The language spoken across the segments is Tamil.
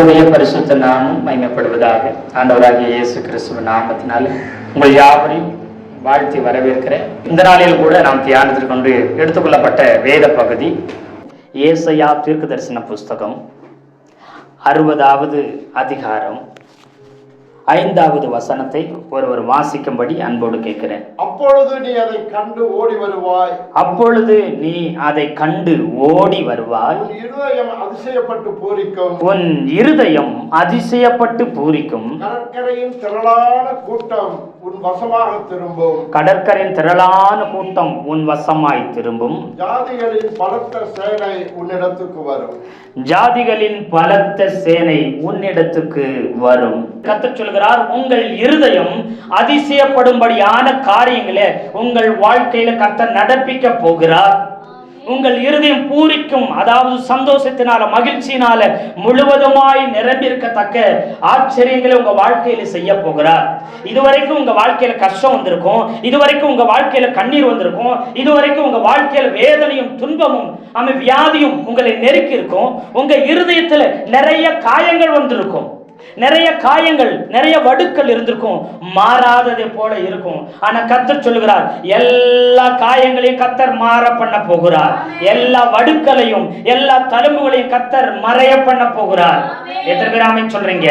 கர்த்தருடைய பரிசுத்த நாமம் மகிமைப்படுவதாக. ஆண்டவராகிய இயேசு கிறிஸ்துவின் நாமத்தினால உங்கள் யாவரையும் வாழ்த்தி வரவேற்கிறேன். இந்த நாளில் கூட நாம் தியானத்திற்கு கொண்டு எடுத்துக்கொள்ளப்பட்ட வேத பகுதி ஏசாயா தீர்க்கதரிசன புஸ்தகம் 60வது அதிகாரம் 5வது வசனத்தை ஒருவர் வாசிக்கும்படி அன்போடு கேட்கிறேன். அப்பொழுது நீ அதை கண்டு ஓடி வருவாய். அப்பொழுது நீ அதை கண்டு ஓடி வருவாய். உன் இருதயம் அதிசயப்பட்டு பூரிக்கும். உன் இருதயம் அதிசயப்பட்டு பூரிக்கும். கடற்கரையின் திரளான கூட்டம் உன் வசமாக திரும்பும். கடற்கரையின் திரளான கூட்டம் உன் வசமாய் திரும்பும். ஜாதிகளின் பலத்த சேனை உன்னிடத்துக்கு வரும். ஜாதிகளின் பலத்த சேனை உன்னிடத்துக்கு வரும். கர்த்தர் சொல்கிறார், உங்கள் இருதயம் அதிசயப்படும்படியான காரியங்களை உங்கள் வாழ்க்கையில கர்த்தர் நடப்பிக்க போகிறார். உங்கள் இருதயம் பூரிக்கும், அதாவது சந்தோஷத்தினால மகிழ்ச்சியினால முழுவதுமாய் நிரம்பியிருக்கத்தக்க ஆச்சரியங்களை உங்க வாழ்க்கையில செய்ய போகிறார். இதுவரைக்கும் உங்க வாழ்க்கையில கஷ்டம் வந்திருக்கும், இதுவரைக்கும் உங்க வாழ்க்கையில கண்ணீர் வந்திருக்கும், இதுவரைக்கும் உங்க வாழ்க்கையில வேதனையும் துன்பமும் வியாதியும் உங்களை நெருக்கி இருக்கும். உங்க இருதயத்துல நிறைய காயங்கள் வந்திருக்கும், நிறைய காயங்கள், நிறைய வடுக்கள் இருந்திருக்கும், மாறாததை போல இருக்கும். ஆனா கர்த்தர் சொல்லுகிறார், எல்லா காயங்களையும் கர்த்தர் மாற பண்ண போகிறார். எல்லா வடுக்களையும் எல்லா தழும்புகளையும் கர்த்தர் மறைய பண்ண போகிறார். எத்தனை பேர் ஆமென் சொல்றீங்க?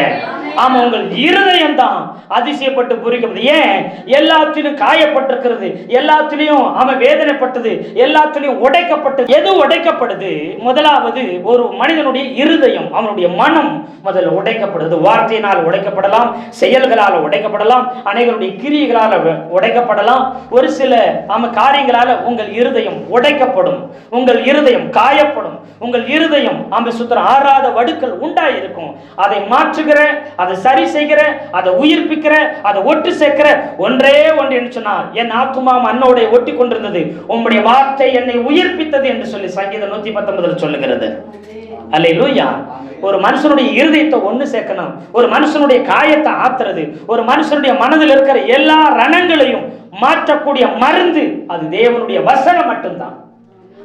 ஆமா, உங்கள் இருதயம் தான் அதிசயப்பட்டு பூரிக்கிறது. ஏன்? எல்லாத்திலும் காயப்பட்டிருக்கிறது, எல்லாத்திலையும் அவன் வேதனைப்பட்டது, எல்லாத்திலையும் உடைக்கப்பட்டது. எது உடைக்கப்படுது? முதலாவது ஒரு மனிதனுடைய இருதயம், அவனுடைய மனம் முதல்ல உடைக்கப்படுது. வார்த்தையினால் உடைக்கப்படலாம், செயல்களால் உடைக்கப்படலாம், அனைவருடைய கிரியைகளால் உடைக்கப்படலாம், ஒரு சில காரியங்களால உங்கள் இருதயம் உடைக்கப்படும், உங்கள் இருதயம் காயப்படும், உங்கள் இருதயம் ஆறாத வடுக்கள் உண்டாயிருக்கும். அதை மாற்றுகிற, அதை சரி செய்கிற, அதை உயிர்ப்பிக்கிற, அதை ஒட்டு சேர்க்கிற ஒன்றே ஒன்று என்று சொன்னார், என் ஆத்துமா மண்ணோட ஒட்டி கொண்டிருந்தது, உம்முடைய வார்த்தை என்னை உயிர்ப்பித்தது என்று சொல்லி சங்கீதம் 119 சொல்லுகிறது. அல்லேலூயா. ஒரு மனுஷனுடைய இருதயத்தை ஒண்ணு சேர்க்கணும், ஒரு மனுஷனுடைய காயத்தை ஆத்துறது, ஒரு மனுஷனுடைய மனதில் இருக்கிற எல்லா ரணங்களையும் மாற்றக்கூடிய மருந்து அது தேவனுடைய வசனம் மட்டும்தான்.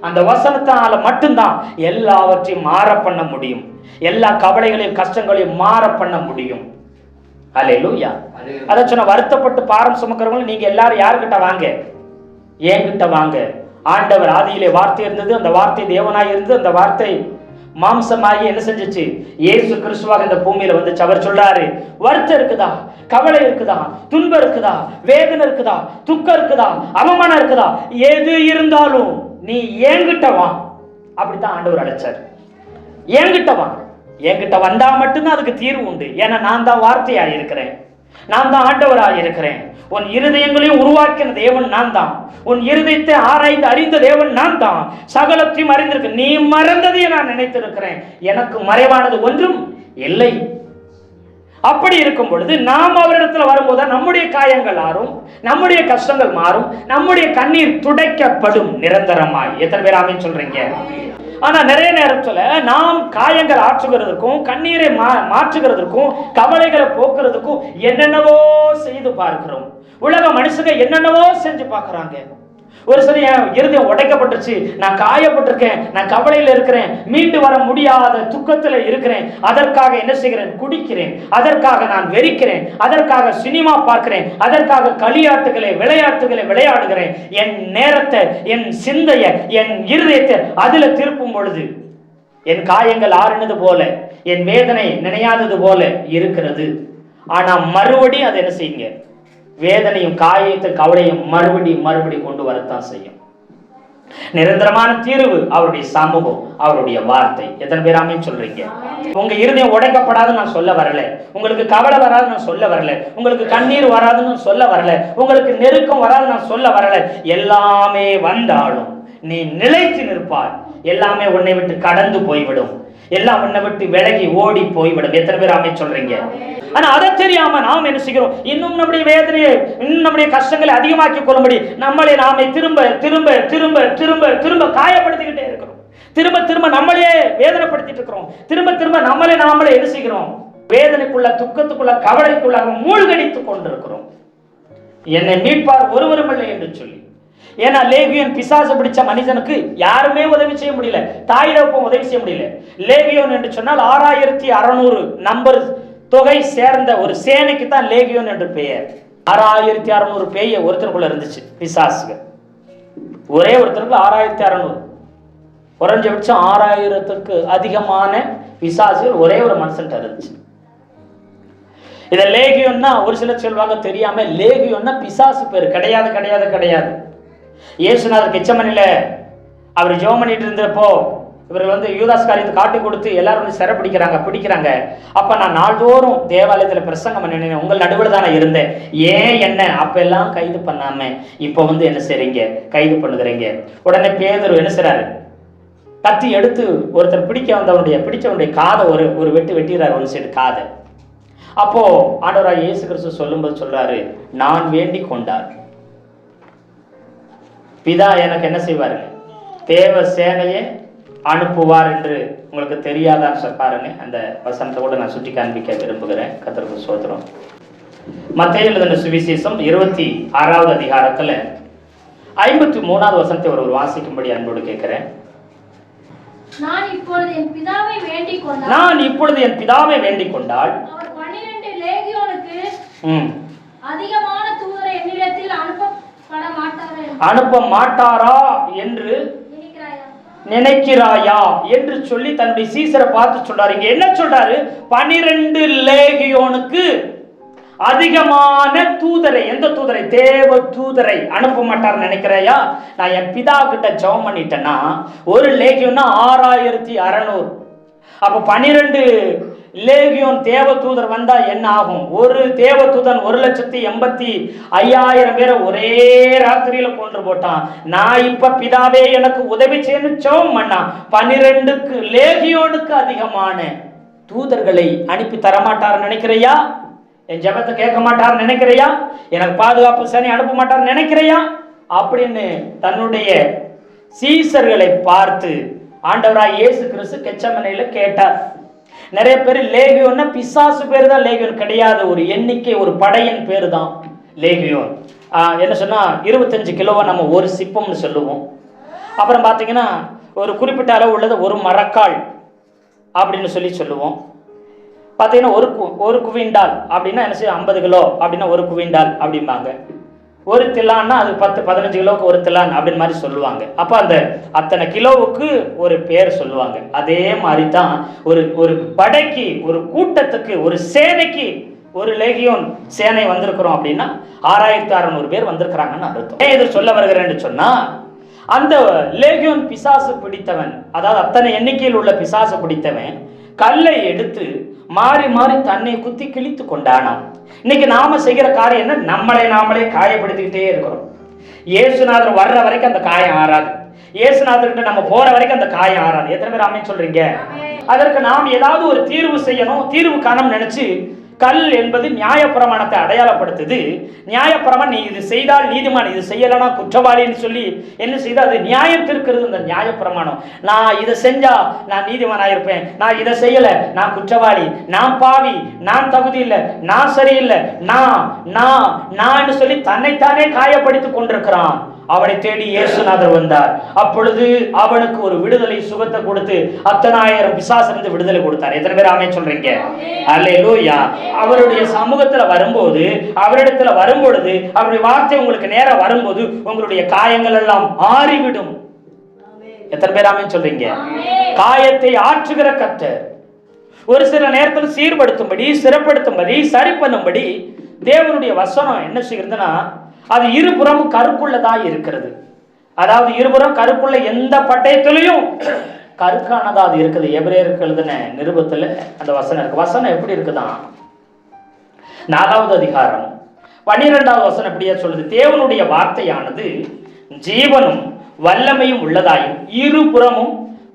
அந்த வசனத்தால மட்டும்தான் எல்லாவற்றையும் மாற பண்ண முடியும், எல்லா கவலைகளையும் கஷ்டங்களையும் மாற பண்ண முடியும். அல்லேலூயா. அத சொன்ன வருத்தப்பட்டு பாரம் சுமக்கிறவங்க நீங்க எல்லாரும் யாருக்கிட்ட வாங்க? என்கிட்ட வாங்க. ஆண்டவர் ஆதியிலே வார்த்தை இருந்தது, அந்த வார்த்தை தேவனாய் இருந்தது, அந்த வார்த்தை மாம்சமாகி என்ன செஞ்சிச்சு? இயேசு கிறிஸ்துவாக இந்த பூமியில வந்துச்சு. அவர் சொல்றாரு, வருத்தம் இருக்குதா, கவலை இருக்குதா, துன்பம் இருக்குதா, வேதனை இருக்குதா, துக்கம் இருக்குதா, அவமானம் இருக்குதா, எது இருந்தாலும் நீ என்கிட்ட வா. அப்படித்தான் ஆண்டவர் அழைச்சார். என்கிட்ட வா. என்கிட்ட வந்தா மட்டும்தான் அதுக்கு தீர்வு உண்டு. ஏன்னா நான் தான் வார்த்தையாக இருக்கிறேன், நான் தான் ஆண்டவராக இருக்கிறேன். உன் இருதயங்களையும் உருவாக்கின தேவன் நான் தான், உன் இருதயத்தை ஆராய்ந்து அறிந்த தேவன் நான் தான், சகலத்தையும் அறிந்திருக்க. நீ மறந்ததையே நான் நினைத்திருக்கிறேன், எனக்கு மறைவானது ஒன்றும் இல்லை. அப்படி இருக்கும் பொழுது நாம் அவரிடத்துல வரும்போது நம்முடைய காயங்கள் ஆறும், நம்முடைய கஷ்டங்கள் மாறும், நம்முடைய கண்ணீர் துடைக்கப்படும் நிரந்தரமாய். எத்தனை பேர் ஆமென் சொல்றீங்க? ஆனா நிறைய நேரத்துல நாம் காயங்கள் ஆற்றுகிறதுக்கும், கண்ணீரை மாற்றுகிறதுக்கும், கவலைகளை போக்குறதுக்கும் என்னென்னவோ செய்து பார்க்கிறோம். உலக மனுஷங்க என்னென்னவோ செஞ்சு பார்க்கறாங்க. ஒரு சில இருதயம் உடைக்கப்பட்டுருச்சு, நான் காயப்பட்டிருக்கேன், நான் கவலையில் இருக்கிறேன், மீண்டு வர முடியாத துக்கத்தில் இருக்கிறேன், அதற்காக என்ன செய்கிறேன்? குடிக்கிறேன், அதற்காக நான் வெறிக்கிறேன், அதற்காக சினிமா பார்க்கிறேன், அதற்காக களியாட்டுகளை விளையாட்டுகளை விளையாடுகிறேன். என் நேரத்தை, என் சிந்தையை, என் இருதயத்தை அதுல திருப்பும் பொழுது என் காயங்கள் ஆறுனது போல, என் வேதனை நினையாதது போல இருக்கிறது. ஆனா மறுபடியும் அதை என்ன செய்யுங்க? வேதனையும் காயத்தை கவலையும் மறுபடி கொண்டு வரத்தான் செய்யும். நிரந்தரமான தீர்வு அவருடைய சமூகம், அவருடைய வார்த்தை. எத்தனை பேர் ஆமென் சொல்றீங்க? உங்க இருதயம் உடைக்கப்படாதுன்னு நான் சொல்ல வரல, உங்களுக்கு கவலை வராதுன்னு நான் சொல்ல வரல, உங்களுக்கு கண்ணீர் வராதுன்னு சொல்ல வரல, உங்களுக்கு நெருக்கம் வராதுன்னு நான் சொல்ல வரல. எல்லாமே வந்தாலும் நீ நிலைத்து நிற்பாய். எல்லாமே உன்னை விட்டு கடந்து போய்விடும், எல்லாம் உன்னை விட்டு விலகி ஓடி போய்விடும். எத்தனை பேர் ஆமென் சொல்றீங்க? ஆனா அதை தெரியாம நாம் என்ன செய்கிறோம்? இன்னும் நம்முடைய வேதனையை, இன்னும் நம்முடைய கஷ்டங்களை அதிகமாக்கி கொள்ளும்படி நம்மளே நாமே திரும்ப திரும்ப திரும்ப திரும்ப திரும்ப காயப்படுத்திக்கிட்டே இருக்கிறோம். திரும்ப நம்மளையே வேதனைப்படுத்திட்டு இருக்கிறோம். திரும்ப நாமளே என்ன செய்கிறோம்? வேதனைக்குள்ள, துக்கத்துக்குள்ள, கவலைக்குள்ள மூழ்கடித்துக் கொண்டிருக்கிறோம். என்னை மீட்பார் ஒருவரும் இல்லை என்று சொல்லி ஏன்னா லேகியோன் பிசாசு பிடிச்ச மனிதனுக்கு யாருமே உதவி செய்ய முடியல, தாய் தகப்பன் உதவி செய்ய முடியல. லேகியோன் என்று சொன்னால் 6600 நம்பர் தொகை சேர்ந்த ஒரு சேனைக்கு தான் லேகியோன் என்று பெயர். 6600 பேய் ஒருத்தருக்குள்ள இருந்துச்சு பிசாசுக்கு. ஒரே ஒருத்தருக்கு 6600, குறைஞ்சபட்சம் 6000த்துக்கு அதிகமான பிசாசுகள் ஒரே ஒரு மனுஷன் இருந்துச்சு. இதை லேகியோன்னா ஒரு சிலர் சொல்வாங்க தெரியாம, லேகியோன்னா பிசாசு பேர் கிடையாது கிடையாது கிடையாது. இயேசுநாதர் கெச்சமனில அவர் ஜெபம் பண்ணிட்டு இருந்தப்போ இவர்கள் யூதாஸ் காரியத்தை காட்டி கொடுத்து எல்லாரும் பிடிக்கிறாங்க. அப்ப நான் நாள்தோறும் தேவாலயத்துல பிரசங்கம் பண்ணினேன், உங்கள் நடுவில் தான் நான் இருந்தேன், ஏன் என்ன அப்ப எல்லாம் கைது பண்ணாம இப்ப என்ன செய்றீங்க, கைது பண்ணுகிறீங்க. உடனே பேதுரு என்ன செய்றாரு, கத்தி எடுத்து ஒருத்தர் பிடிச்சவனுடைய காதை ஒரு வெட்டிறாரு, ஒரு சைடு காதை. அப்போ ஆண்டவராய் இயேசு கிறிஸ்து சொல்லும்போது சொல்றாரு, நான் வேண்டிக் கொண்டார் பிதா எனக்கு என்ன செய்வாரு, தேவ சேனையை அனுப்புவார் என்று உங்களுக்கு தெரியாதான்னு பாருங்க. அந்த வசனத்தை கூட நான் சுட்டி காண்பிக்க விரும்புகிறேன். கர்த்தருக்கு ஸ்தோத்திரம். மத்தேயு எழுதின சுவிசேஷம் 26வது அதிகாரத்துல 53வது வசனத்தை ஒரு வாசிக்கும்படி அன்போடு கேட்கிறேன். நான் இப்பொழுது என் பிதாவை வேண்டிக் கொண்டால் அவர் 12 லேகியோனுக்கு அதிகமான தூதரை என்னிடத்தில் அனுப்ப மாட்டாரா என்று நினைக்கிறாயா என்று சொல்லி தன்னுடைய சீசரை பார்த்து சொல்றாரு. இங்க என்ன சொல்றாரு, 12 லேகியோனுக்கு அதிகமான தூதரை, எந்த தூதரை, தேவ தூதரை அனுப்ப மாட்டார் நினைக்கிறையா? நான் என் பிதா கிட்ட ஜெபம் பண்ணிட்டேன்னா ஒரு லேகியோன்னா 6600, அப்ப 12 லேகியோன் தேவ தூதர் வந்தா என்ன ஆகும்? ஒரு தேவ தூதன் 1,85,000 பேரை ஒரே ராத்திரியில கொன்று போட்டான். நான் இப்ப பிதாவே எனக்கு உதவி செய்யணும் ஜெபம் பண்ணா 12 லேகியோனுக்கு அதிகமான தூதர்களை அனுப்பி தரமாட்டார் நினைக்கிறையா? என் ஜெபத்தை கேட்க மாட்டார் நினைக்கிறையா? எனக்கு பாதுகாப்பு சேனை அனுப்ப மாட்டார் நினைக்கிறையா? அப்படின்னு தன்னுடைய சீசர்களை பார்த்து ஆண்டவராய் இயேசு கிறிஸ்து கெச்சமனையில கேட்டார். நிறைய பேர் லேகியோன்னா பிசாசு பேர் தான், லேகியோன் கிடையாது, ஒரு எண்ணிக்கை, ஒரு படையின் பேரு தான் லேகியோன். என்ன சொன்னா 25 கிலோவை நம்ம ஒரு சிப்பம்னு சொல்லுவோம். அப்புறம் பார்த்தீங்கன்னா ஒரு குறிப்பிட்ட அளவு உள்ளது ஒரு மரக்கால் அப்படின்னு சொல்லுவோம். பார்த்தீங்கன்னா ஒரு குவிண்டால் அப்படின்னா என்ன செய்யும், 50 கிலோ அப்படின்னா ஒரு குவிண்டால் அப்படிம்பாங்க. ஒரு தில்லான்னா அது 10-15 கிலோவுக்கு ஒரு தில்லான் அப்படின்னு மாதிரி சொல்லுவாங்க. அப்போ அந்த அத்தனை கிலோவுக்கு ஒரு பேர் சொல்லுவாங்க. அதே மாதிரி தான் ஒரு படைக்கு, ஒரு கூட்டத்துக்கு, ஒரு சேனைக்கு ஒரு லேகியோன் சேனை வந்திருக்கிறோம் அப்படின்னா 6600 பேர் வந்திருக்கிறாங்கன்னு அர்த்தம். ஏன் இது சொல்ல வருகிறேன்னு சொன்னா, அந்த லேகியோன் பிசாசு பிடித்தவன், அதாவது அத்தனை எண்ணிக்கையில் உள்ள பிசாசு பிடித்தவன் கல்லை எடுத்து மாறி மாறி தன்னை குத்தி கிழித்து கொண்டானாம். இன்னைக்கு நாம செய்கிற காரியம் என்ன, நம்மளை நாமளே காயப்படுத்திக்கிட்டே இருக்கிறோம். இயேசுநாதர் வர்ற வரைக்கும் அந்த காயம் ஆறாது, இயேசுநாதர்கிட்ட நம்ம போற வரைக்கும் அந்த காயம் ஆறாது. எத்தனை பேர் ஆமென் சொல்றீங்க? அதற்கு நாம் ஏதாவது ஒரு தீர்வு செய்யணும், தீர்வு காணம் நினைச்சு கல் என்பது நியாயப்பிரமாணத்தை அடையாளப்படுத்துது. நியாயப்பிரமாணம், நீ இது செய்தால் நீதிமான், இது செய்யலனா குற்றவாளின்னு சொல்லி என்ன செய்தா அது நியாயத்திற்கிறது. இந்த நியாயப்பிரமாணம், நான் இதை செஞ்சா நான் நீதிமானாயிருப்பேன், நான் இதை செய்யல நான் குற்றவாளி, நான் பாவி, நான் தகுதி இல்லை, நான் சரியில்லை, நான் சொல்லி தன்னைத்தானே காயப்படுத்திக் கொண்டிருக்கிறான். அவனை தேடி இயேசுநாதர் வந்தார். அப்பொழுது அவனுக்கு ஒரு விடுதலை சுகத்தை கொடுத்து 10000 பிசாசிலிருந்து விடுதலை கொடுத்தார். எத்தனை பேர் ஆமென் சொல்றீங்க? அல்லேலூயா. அவருடைய சமூகத்துல வரும்போது, அவரிடத்துல வரும்பொழுது, அவருடைய வார்த்தை உங்களுக்கு நேரம் வரும்போது உங்களுடைய காயங்கள் எல்லாம் ஆறிவிடும். எத்தனை பேர் ஆமென் சொல்றீங்க? காயத்தை ஆற்றுகிற கர்த்தர் ஒரு சில நேரத்தில் சீர்படுத்தும்படி, சிறப்படுத்தும்படி, சரி பண்ணும்படி தேவனுடைய வசனம் என்ன செய்கிறதுனா, அது இருபுறமும் கருக்குள்ளதா இருக்கிறது. அதாவது இருபுறம் கருக்குள்ள எந்த பட்டயத்திலையும் கருக்கானதா அது இருக்குது. எபிரேயருக்கு எழுதின நிருபத்துல அந்த வசனம் இருக்கு. வசனம் எப்படி இருக்குதான், 4வது அதிகாரம் 12வது வசனம் எப்படியா சொல்லுது, தேவனுடைய வார்த்தையானது ஜீவனும் வல்லமையும் உள்ளதாயும் இருபுறமும்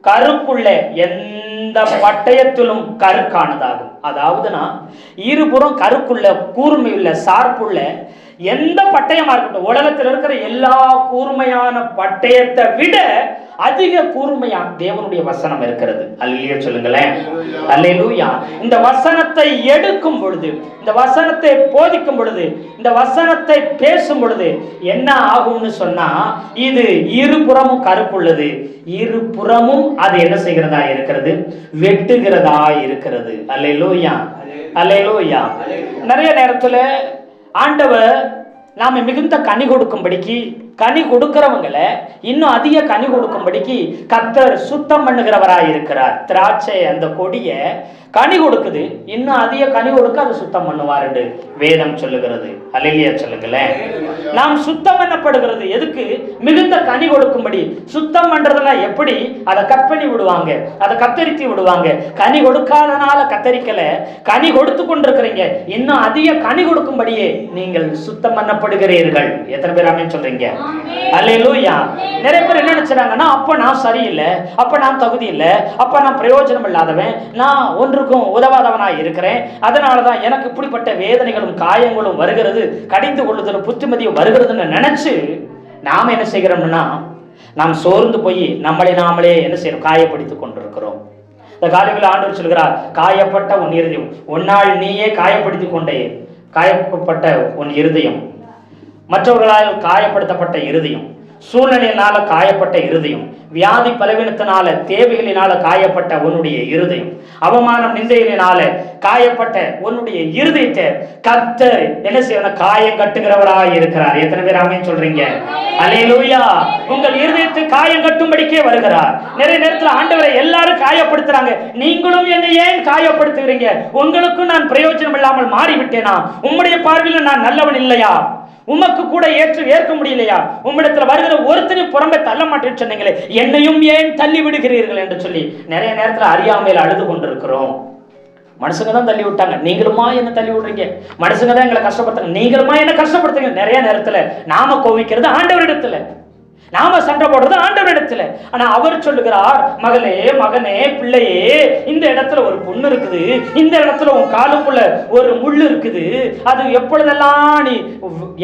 கருக்குள்ள எந்த பட்டயத்திலும் கருக்கானதாகும். அதாவதுனா இருபுறம் கருக்குள்ள, கூர்மையுள்ள, சார்புள்ள எந்த பட்டயமா இருக்கட்டும், உலகத்தில் இருக்கிற எல்லா கூர்மையான பட்டயத்தை விட அதிக கூர்மையா தேவனுடைய வசனம் இருக்கிறது. அல்லேலூயா சொல்லுங்களேன். அல்லேலூயா. இந்த வசனத்தை எடுக்கும் பொழுது, இந்த வசனத்தை போதிக்கும் பொழுது, இந்த வசனத்தை பேசும் பொழுது என்ன ஆகும்னு சொன்னா, இது இருபுறமும் கருப்புள்ளது, இருபுறமும் அது என்ன செய்கிறதா இருக்கிறது, வெட்டுகிறதா இருக்கிறது. அல்லேலூயா. அல்லேலூயா. நிறைய நேரத்துல ஆண்டவர் நாம மிகுந்த கனி கொடுக்கும்படிக்கு, கனி கொடுக்கிறவங்களை இன்னும் அதிக கனி கொடுக்கும்படிக்கு கர்த்தர் சுத்தம் பண்ணுகிறவராய் இருக்கிறார். திராட்சை அந்த கொடிய கனி கொடுக்குது, இன்னும் அதிக கனி கொடுக்க அது சுத்தம் பண்ணுவார் என்று வேதம் சொல்லுகிறது. அல்லேலூயா சொல்லுங்களேன். நாம் சுத்தம் பண்ணப்படுகிறது எதுக்கு? மிகுந்த கனி கொடுக்கும்படி. சுத்தம் பண்றதுனா எப்படி? அதை கட் பண்ணி விடுவாங்க, அதை கத்தரித்து விடுவாங்க. கனி கொடுக்காதனால கத்தரிக்கல, கனி கொடுத்து கொண்டிருக்கிறீங்க, இன்னும் அதிக கனி கொடுக்கும்படியே நீங்கள் சுத்தம் பண்ணப்படுகிறீர்கள். எத்தனை பேர் ஆமென் சொல்றீங்க? அல்லேலூயா. நிறைய பேர் என்ன நினைச்சாங்கன்னா, அப்ப நான் சரியில்லை, அப்ப நான் தகுதி இல்லை, அப்ப நான் பிரயோஜனம் இல்லாதவன், நான் ஒன்றுக்கும் உதவாதவனா இருக்கிறேன், அதனாலதான் எனக்கு இப்படிப்பட்ட வேதனைகளும் காயங்களும் வருகிறது, கடிந்து கொள்ளுதலும் புத்திமதியும் வருகிறதுன்னு நினைச்சு நாம என்ன செய்கிறோம்னா, நாம் சோர்ந்து போய் நம்மளை நாமளே என்ன செய்யறோம், காயப்படுத்திக் கொண்டிருக்கிறோம். இந்த காரியத்தில் ஆண்டவர் சொல்கிறார், காயப்பட்ட உன் இருதயம், உன்னால் நீயே காயப்படுத்திக் கொண்டே, காயப்பட்ட உன் இருதயம், மற்றவர்களால் காயப்படுத்தப்பட்ட இருதயம், சூழ்நிலையினால காயப்பட்ட இருதயம், வியாதி பலவீனத்தினால தேவைகளினால காயப்பட்ட உன்னுடைய இருதயம், அவமானம் நிந்தையினால காயப்பட்ட உன்னுடைய இருதயத்தை கர்த்தர் என்ன செய்யணும், காயம் கட்டுகிறவராய் இருக்கிறார். எத்தனை பேர் ஆமென் சொல்றீங்க? அல்லேலூயா. உங்கள் இருதயத்தை காயம் கட்டும்படிக்கே வருகிறார். நிறைய நேரத்தில் ஆண்டவரை எல்லாரும் காயப்படுத்துறாங்க, நீங்களும் என்னை ஏன் காயப்படுத்துகிறீங்க? உங்களுக்கும் நான் பிரயோஜனம் இல்லாமல் மாறிவிட்டேனா? உம்முடைய பார்வையில் நான் நல்லவன் இல்லையா? உமக்கு கூட ஏற்க முடியலையா? உம்மிடத்துல வருகிற ஒருத்தரையும் புறம்பே தள்ள மாட்டேன்னு சொன்னீங்களே, என்னையும் ஏன் தள்ளி விடுகிறீர்கள் என்று சொல்லி நிறைய நேரத்துல அறியாமையில் அழுது கொண்டிருக்கிறோம். மனுஷங்க தான் தள்ளி விட்டாங்க, நீங்களுமா என்ன தள்ளி விடுறீங்க? மனுஷங்க தான் எங்களை கஷ்டப்படுத்துங்க, நீங்களுமா என்ன கஷ்டப்படுத்துங்க? நிறைய நேரத்துல நாம கோவிக்கிறது ஆண்டவரிடத்துல, நாம சண்டை போடுறது ஆண்டவரிடத்துல. ஆனா அவர் சொல்லுகிறார், மகளே, மகனே, பிள்ளையே, இந்த இடத்துல ஒரு புண்ணு இருக்குது, இந்த இடத்துல உன் காலுக்குள்ள ஒரு முள்ளு இருக்குது, அது எப்பொழுதெல்லாம் நீ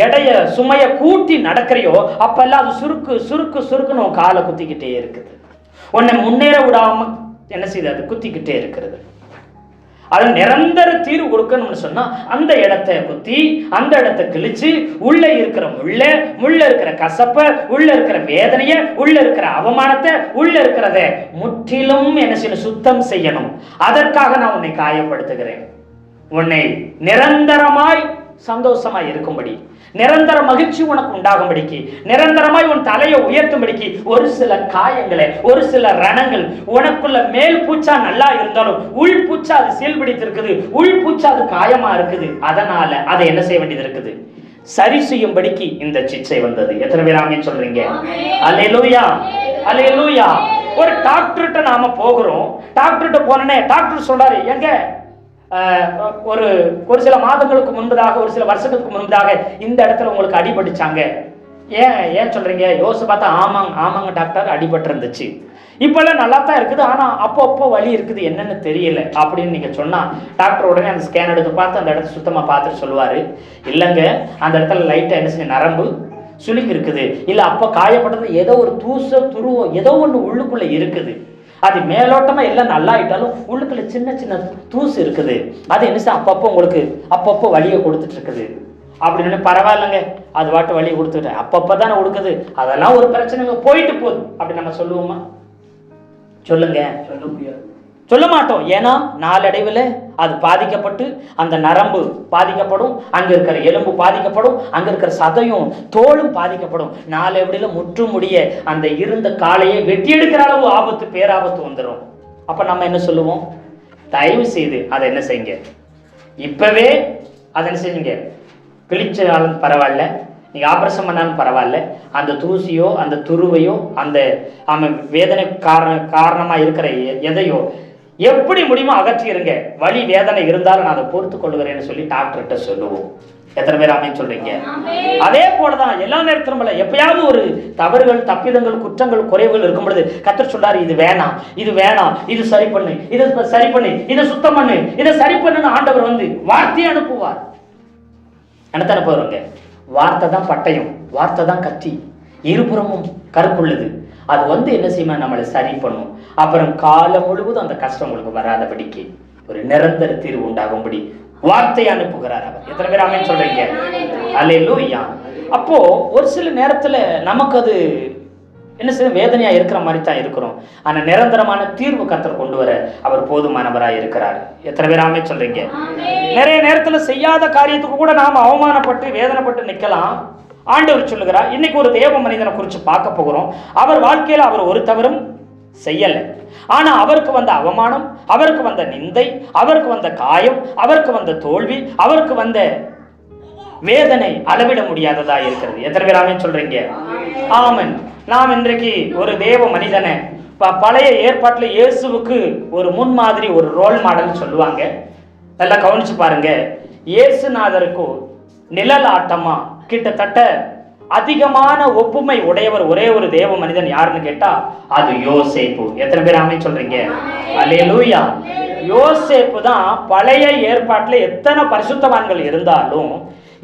எடைய சுமைய கூட்டி நடக்கிறையோ அப்பெல்லாம் அது சுருக்கு சுருக்கு சுருக்குன்னு உன் காலை குத்திக்கிட்டே இருக்குது. உன்னை முன்னேற விடாம என்ன செய்யுது, அது குத்திக்கிட்டே இருக்கிறது. அது நிரந்தர தீர்வு கொடுக்கணும்னு சொன்னா அந்த இடத்தை குத்தி, அந்த இடத்தை கிழிச்சு, உள்ள இருக்கிற முள்ள இருக்கிற கசப்ப, உள்ள இருக்கிற வேதனைய, உள்ள இருக்கிற அவமானத்தை, உள்ள இருக்கிறத முற்றிலும் என்ன செய்யணும், சுத்தம் செய்யணும். அதற்காக நான் உன்னை காயப்படுத்துகிறேன். உன்னை நிரந்தரமாய் சந்தோஷமாய் இருக்கும்படி, நிரந்தர மகிழ்ச்சி உனக்கு உண்டாகும்படிக்கு, நிரந்தரமாய் உன் தலையை உயர்த்தும்படிக்கு ஒரு சில காயங்களை, ஒரு சில ரணங்கள், உனக்குள்ள மேல் பூச்சா நல்லா இருந்தாலும் உள் பூச்சா அது சீல்பிடித்திருக்குது, உள் பூச்சா அது காயமா இருக்குது. அதனால அதை என்ன செய்ய வேண்டியது இருக்குது, சரி செய்யும்படிக்கு இந்த சிச்சை வந்தது. எத்தனை பேர் ஆமென் சொல்றீங்க? அல்லேலூயா. அல்லேலூயா. ஒரு டாக்டர்கிட்ட நாம போகிறோம், டாக்டர்கிட்ட போனே டாக்டர் சொல்றாரு, எங்க ஒரு சில மாதங்களுக்கு முன்பதாக, ஒரு சில வருஷத்துக்கு முன்பதாக இந்த இடத்துல உங்களுக்கு அடிபட்டுச்சாங்க. ஏன் சொல்றீங்க? யோசிச்சு பார்த்தா ஆமாங்க டாக்டர், அடிபட்டு இருந்துச்சு, இப்பெல்லாம் நல்லா தான் இருக்குது, ஆனா அப்போ வலி இருக்குது, என்னன்னு தெரியல அப்படின்னு நீங்க சொன்னா டாக்டர் உடனே அந்த ஸ்கேன் எடுத்து பார்த்து அந்த இடத்த சுத்தமா பார்த்துட்டு சொல்லுவாரு, இல்லைங்க அந்த இடத்துல லைட்டா என்ன செய்ய, நரம்பு சுளுங்கி இருக்குது, இல்ல அப்போ காயப்பட்டது ஏதோ ஒரு துருவோ ஏதோ ஒண்ணு உள்ளுக்குள்ள இருக்குது, அது மேலோட்டமா எல்லாம் நல்லா ஆயிட்டாலும் உள்ளுக்குள்ள சின்ன சின்ன தூசு இருக்குது, அது என்ன செய்ய அப்பப்போ வலியை கொடுத்துட்டு இருக்குது அப்படின்னு. பரவாயில்லைங்க, அது வாட்டு வலியை கொடுத்துட்டு அப்பப்பதானே கொடுக்குது, அதெல்லாம் ஒரு பிரச்சனை, போயிட்டு போகுது அப்படி நம்ம சொல்லுவோமா? சொல்லுங்க, சொல்ல முடியாது, சொல்ல மாட்டோம். ஏன்னா நாளடைவில் அது பாதிக்கப்பட்டு அந்த நரம்பு பாதிக்கப்படும், அங்க இருக்கிற எலும்பு பாதிக்கப்படும், அங்க இருக்கிற சதையும் தோலும் பாதிக்கப்படும். நாளடைவுல முற்று முடிய அந்த இருந்த காலையை வெட்டி எடுக்கிற அளவு ஆபத்து, பேராபத்து வந்துடும். அப்ப நம்ம என்ன சொல்லுவோம்? தயவு செய்து அதை என்ன செய்யுங்க, இப்பவே அதை என்ன செய்யுங்க, கிழிச்சாலும் பரவாயில்ல, நீங்க ஆபரேஷன் பண்ணாலும் பரவாயில்ல, அந்த தூசியோ அந்த துருவையோ அந்த வேதனை காரணமா இருக்கிற எதையோ எப்படி முடியுமோ அகற்றிருங்க. வலி வேதனை இருந்தாலும் நான் அதை பொறுத்து கொள்ளுகிறேன்னு சொல்லி டாக்டர்கிட்ட சொல்லுவோம். எத்தனை பேர் ஆமென் சொல்றீங்க? அதே போலதான் எல்லா நேரத்திலும் எப்பயாவது ஒரு தவறுகள், தப்பிதங்கள், குற்றங்கள், குறைவுகள் இருக்கும் பொழுது கர்த்தர் சொல்றாரு, இது வேணாம், இது வேணாம், இது சரி பண்ணு, இதை சரி பண்ணு, இதை சுத்தம் பண்ணு, இதை சரி பண்ணுன்னு ஆண்டவர் வந்து வார்த்தையை அனுப்புவார். என்னத்த அனுப்புவாருங்க? வார்த்தை தான் பட்டயம், வார்த்தை தான் கத்தி, இருபுறமும் கருக்குள்ளது. அது வந்து என்ன செய்யுமா, நம்மளை சரி பண்ணும். அப்புறம் காலம் முழுவதும் அந்த கஷ்டம் உங்களுக்கு வராதபடிக்கு ஒரு நிரந்தர தீர்வு உண்டாகும்படி வார்த்தை அனுப்புகிறார் அவர். எத்தனை பேர் ஆமென் சொல்றீங்க? அல்லேலூயா. அப்போ ஒரு சில நேரத்துல நமக்கு அது என்ன செய்ய வேதனையா இருக்கிற மாதிரி தான் இருக்கிறோம். ஆனா நிரந்தரமான தீர்வு கர்த்தர் கொண்டு வர அவர் போதுமானவராய் இருக்கிறார். எத்தனை பேர் ஆமென் சொல்றீங்க? நிறைய நேரத்துல செய்யாத காரியத்துக்கு கூட நாம அவமானப்பட்டு வேதனைப்பட்டு நிக்கலாம். ஆண்டவர் சொல்லுகிறார், இன்னைக்கு ஒரு தேவ மனிதனை குறித்து பார்க்க போகிறோம். அவர் வாழ்க்கையில அவர் ஒரு தவறும் செய்யல. ஆனா அவருக்கு வந்த அவமானம், அவருக்கு வந்த நிந்தை, அவருக்கு வந்த காயம், அவருக்கு வந்த தோல்வி, அவருக்கு வந்த வேதனை அளவிட முடியாததா இருக்கிறது. எத்தனை பேர் ஆமென் சொல்றீங்க? ஆமென். நாம் இன்றைக்கு ஒரு தேவ மனிதனை பழைய ஏற்பாட்டுல இயேசுவுக்கு ஒரு முன்மாதிரி, ஒரு ரோல் மாடல் சொல்லுவாங்க. நல்லா கவனிச்சு பாருங்க. இயேசுநாதருக்கு நிழல் ஆட்டமா கிட்டத்தட்ட அதிகமான ஒப்புமை உடையவர் ஒரே ஒரு தேவ மனிதன் யாருன்னு கேட்டா அது யோசேப்பு. எத்தனை பேர் ஆமென் சொல்றீங்க? அல்லேலூயா. யோசேப்பு தான் பழைய ஏற்பாட்டுல எத்தனை பரிசுத்தவான்கள் இருந்தாலும்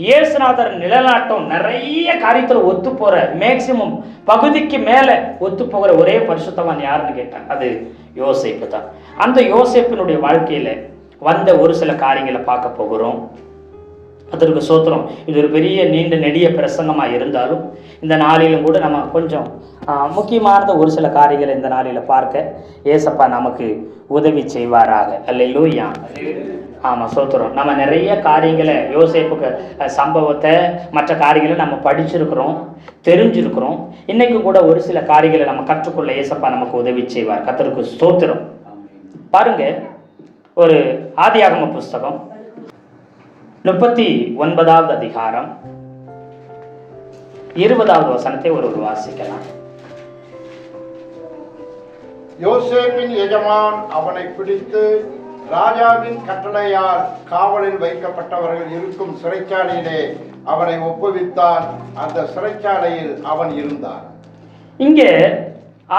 இயேசுநாதர் நிழலாட்டம் நிறைய காரியத்துல ஒத்து போற, மேக்சிமம் பகுதிக்கு மேல ஒத்து போகிற ஒரே பரிசுத்தவான் யாருன்னு கேட்டாங்க, அது யோசேப்பு தான். அந்த யோசேப்பினுடைய வாழ்க்கையில வந்த ஒரு சில காரியங்களை பார்க்க போகிறோம். அதற்கு சோத்திரம். இது ஒரு பெரிய நீண்ட நெடிய பிரசங்கமா இருந்தாலும் இந்த நாளிலும் கூட நம்ம கொஞ்சம் முக்கியமான ஒரு சில காரியங்களை இந்த நாளில பார்க்க ஏசப்பா நமக்கு உதவி செய்வாராக. அல்லேலூயா. ஆமா, சோத்திரம். நம்ம நிறைய காரியங்களை யோசேப்புக்கு சம்பவத்தை மற்ற காரியங்களை நம்ம படிச்சிருக்கிறோம், தெரிஞ்சிருக்கிறோம். இன்னைக்கு கூட ஒரு சில காரியங்களை நம்ம கற்றுக்கொள்ள ஏசப்பா நமக்கு உதவி செய்வார். கர்த்தருக்கு ஸ்தோத்திரம். பாருங்க, ஒரு ஆதியாகம புஸ்தகம் 39வது அதிகாரம் 20வது வசனத்தை ஒரு வாசிக்கலாம். யோசேப்பின் எஜமான் அவனை பிடித்து ராஜாவின் கட்டளையால் காவலில் வைக்கப்பட்டவர்கள் இருக்கும் சிறைச்சாலையிலே அவனை ஒப்புவித்தான். அந்த சிறைச்சாலையில் அவன் இருந்தான். இங்கே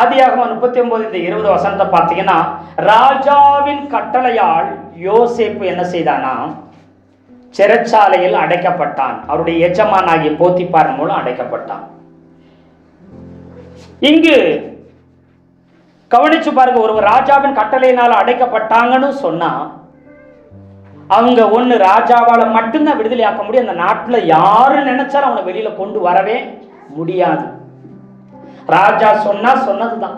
ஆதியாகமம் 39:20 வசனத்தை பார்த்தீங்கன்னா, ராஜாவின் கட்டளையால் யோசேப்பு என்ன செய்தானா, சிறைச்சாலையில் அடைக்கப்பட்டான். அவருடைய எஜமானாகிய போத்திபார் மூலம் அடைக்கப்பட்டான். இங்கு கவனிச்சு பாருங்க, ஒரு ராஜாவின் கட்டளையினால் அடைக்கப்பட்டாங்கன்னு சொன்னா அவங்க ஒண்ணு ராஜாவால மட்டும்தான் விடுதலையாக்க முடியும். அந்த நாட்டுல யாரு நினைச்சாலும் அவனை வெளியில கொண்டு வரவே முடியாது. ராஜா சொன்னா சொன்னதுதான்.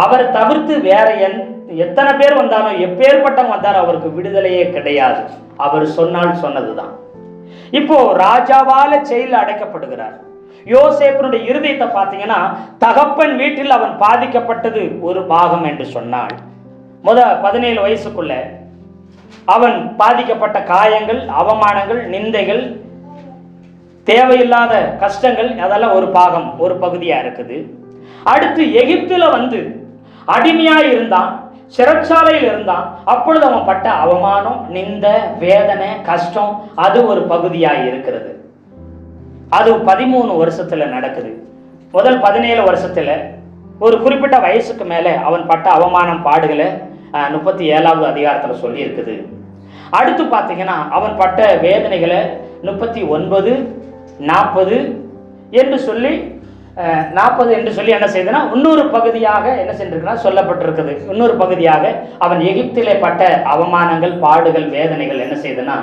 அவரை தவிர்த்து வேற எத்தனை பேர் வந்தாலும் எப்பேற்பட்டவங்க வந்தாலும் அவருக்கு விடுதலையே கிடையாது. அவர் சொன்னால் சொன்னதுதான். இப்போ ராஜாவால ஜெயில அடைக்கப்படுகிறார். யோசேப்பினுடைய இருதயத்தை பார்த்தீங்கன்னா, தகப்பன் வீட்டில் அவன் பாதிக்கப்பட்டது ஒரு பாகம் என்று சொன்னால், 17 வயசுக்குள்ள அவன் பாதிக்கப்பட்ட காயங்கள், அவமானங்கள், நிந்தைகள், தேவையில்லாத கஷ்டங்கள், அதெல்லாம் ஒரு பாகம், ஒரு பகுதியா இருக்குது. அடுத்து எகிப்துல வந்து அடிமையா இருந்தான், சிறைச்சாலையில் இருந்தான். அப்பொழுது அவன் பட்ட அவமானம், நிந்த, வேதனை, கஷ்டம், அது ஒரு பகுதியாக இருக்கிறது. அது 13 வருஷத்துல நடக்குது. முதல் 17 வருஷத்துல ஒரு குறிப்பிட்ட வயசுக்கு மேல அவன் பட்ட அவமானம், பாடுகளை 37வது அதிகாரத்துல சொல்லி இருக்குது. அடுத்து பார்த்தீங்கன்னா அவன் பட்ட வேதனைகளை 39, 40 என்று சொல்லி 40 என்று சொல்லி என்ன செய்தனா இன்னொரு பகுதியாக என்ன செஞ்சிருக்குன்னா சொல்லப்பட்டிருக்குது. இன்னொரு பகுதியாக அவன் எகிப்திலே பட்ட அவமானங்கள், பாடுகள், வேதனைகள் என்ன செய்தனா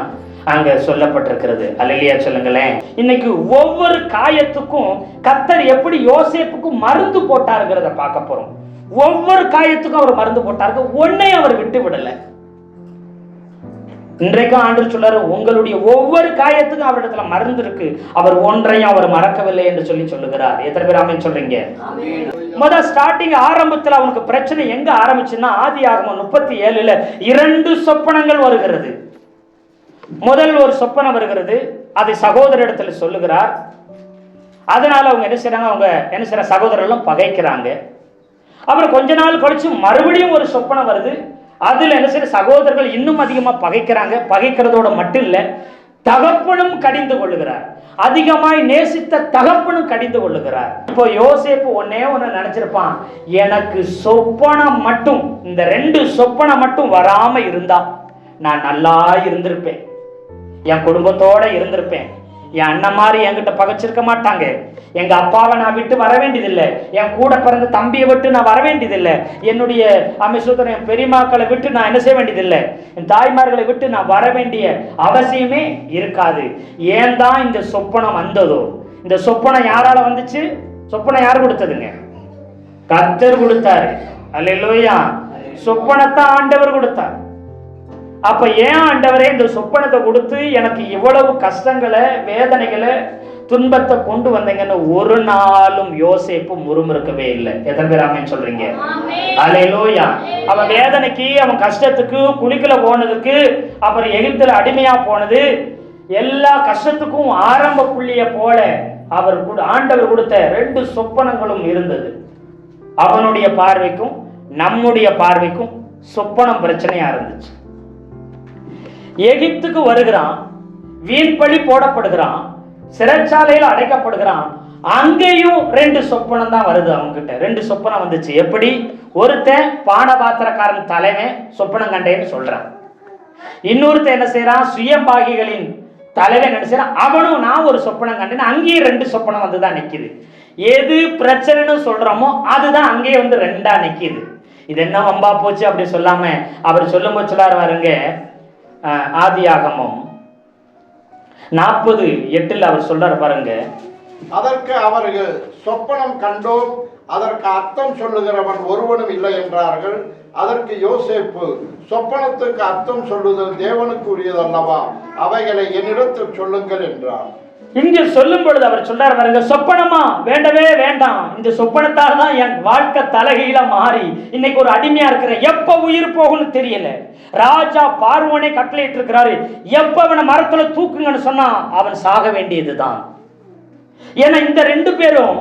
அங்க சொல்லப்பட்டிருக்கிறது. அல்லேலூயா சொல்லுங்களேன். இன்னைக்கு ஒவ்வொரு காயத்துக்கும் கர்த்தர் எப்படி யோசேப்புக்கு மருந்து போட்டாருங்கிறத பார்க்க போறோம். ஒவ்வொரு காயத்துக்கும் அவர் மருந்து போட்டாரு, ஒன்னையும் அவர் விட்டு விடல. இன்றைக்கும் ஆண்டவர் சொல்றாரு, உங்களுடைய ஒவ்வொரு காயத்துக்கும் அவரிடத்துல மருந்து இருக்கு, அவர் ஒன்றையும் அவர் மறக்கவில்லை என்று சொல்லி சொல்லுகிறார். எத்தனை பேர் ஆமென் சொல்றீங்க? முதல் ஸ்டார்டிங் ஆரம்பத்தில் அவனுக்கு பிரச்சனை எங்க ஆரம்பிச்சுன்னா, ஆதியாகமம் 37ல 2 சொப்பனங்கள் வருகிறது. முதல் ஒரு சொப்பனம் வருகிறது, அதை சகோதரிடத்துல சொல்லுகிறார். அதனால அவங்க என்ன செய்யறாங்க, அவங்க என்ன செய்யற சகோதரர்களும் பகைக்கிறாங்க. அப்புறம் கொஞ்ச நாள் கழிச்சு மறுபடியும் ஒரு சொப்பனம் வருது. அதுல என்ன செய்யற சகோதரர்கள் இன்னும் அதிகமா பகைக்கிறாங்க. பகைக்கிறதோட மட்டும் இல்ல, தகப்பனும் கடிந்து கொள்ளுகிறார். அதிகமாய் நேசித்த தகப்பனும் கடிந்து கொள்ளுகிறார். இப்போ யோசேப்பு ஒன்னே ஒன்னு நினைச்சிருப்பான், எனக்கு சொப்பனம் மட்டும், இந்த 2 சொப்பனம் மட்டும் வராம இருந்தா நான் நல்லா இருந்திருப்பேன், என் குடும்பத்தோட இருந்திருப்பேன், என் அண்ணன் மாதிரி என்கிட்ட பகைச்சிருக்க மாட்டாங்க. எங்க அப்பாவை நான் விட்டு வர வேண்டியதில்லை, என் கூட பிறந்த தம்பியை விட்டு நான் வர வேண்டியதில்லை, என்னுடைய அமைச்சர் என் பெரியமாக்களை விட்டு நான் என்ன செய்ய வேண்டியதில்லை, என் தாய்மார்களை விட்டு நான் வர வேண்டிய அவசியமே இருக்காது. ஏன் தான் இந்த சொப்பனம் வந்ததோ? இந்த சொப்பனம் யாரால வந்துச்சு? சொப்பனம் யார் கொடுத்ததுங்க? கர்த்தர் கொடுத்தாரு. அல்லேலூயா. சொப்பனத்தை ஆண்டவர் கொடுத்தார். அப்ப ஏன் ஆண்டவரே இந்த சொப்பனத்தை கொடுத்து எனக்கு இவ்வளவு கஷ்டங்களை, வேதனைகளை, துன்பத்தை கொண்டு வந்தீங்கன்னு ஒரு நாளும் யோசேப்பு முறுமுறுக்கவே இல்லை. எத்தனை பேர் ஆமென் சொல்றீங்க? அல்லேலூயா. அவன் வேதனைக்கு, அவன் கஷ்டத்துக்கு, குழிக்குள்ள போனதுக்கு, அப்புறம் எகிப்துல அடிமையா போனது, எல்லா கஷ்டத்துக்கும் ஆரம்ப புள்ளிய போல அவர் ஆண்டவர் கொடுத்த 2 சொப்பனங்களும் இருந்தது. அவனுடைய பார்வைக்கும் நம்முடைய பார்வைக்கும் சொப்பனம் பிரச்சனையா இருந்துச்சு. எகிப்துக்கு வருகிறான், வீண்பழி போடப்படுகிறான், சிறைச்சாலையில் அடைக்கப்படுகிறான். அங்கேயும் 2 சொப்பனம் தான் வருது. அவங்க கிட்ட 2 சொப்பனம் வந்துச்சு. எப்படி? ஒருத்தன் பானபாத்திரக்காரன் தலைவன் சொப்பனம் கண்டேன்னு சொல்றான். இன்னொருத்தன் என்ன செய்யறான்? சுயம்பாகிகளின் தலைவன் என்ன செய்யறான்? அவனும் நான் ஒரு சொப்பனம் கண்டேன்னு அங்கேயும் 2 சொப்பனம் வந்துதான் நிக்குது. எது பிரச்சனைன்னு சொல்றோமோ அதுதான் அங்கேயே வந்து 2ஆ நிக்குது. இது என்ன வம்பா போச்சு அப்படி சொல்லாம அவர் சொல்லும் போது சொல்லாரு பாருங்க. ஆதியாகமம் 40:8 அவர் சொல்றாரு பாருங்க. அதற்கு அவர்கள் சொப்பனம் கண்டோம், அதற்கு அர்த்தம் சொல்லுகிறவன் ஒருவனும் இல்லை என்றார்கள். அதற்கு யோசேப்பு, சொப்பனத்துக்கு அர்த்தம் சொல்லுதல் தேவனுக்கு உரியதல்லவா, அவைகளை என்னிடத்தில் சொல்லுங்கள் என்றார். இங்க சொல்லும் பொழுது அவர் சொல்றாரு பாருங்க, சொப்பனமா வேண்டவே வேண்டாம், இந்த சொப்பனத்தால் தான் என் வாழ்க்கை தலைகீழ மாறி இன்னைக்கு ஒரு அடிமையா இருக்கிறேன். எப்ப உயிர் போகும்னு தெரியல. ராஜா பார்வோனே கட்டளையிட்டு இருக்கிறாரு, எப்ப அவனை மரத்துல தூக்குங்கன்னு சொன்னா அவன் சாக வேண்டியதுதான். ஏன்னா இந்த 2 பேரும்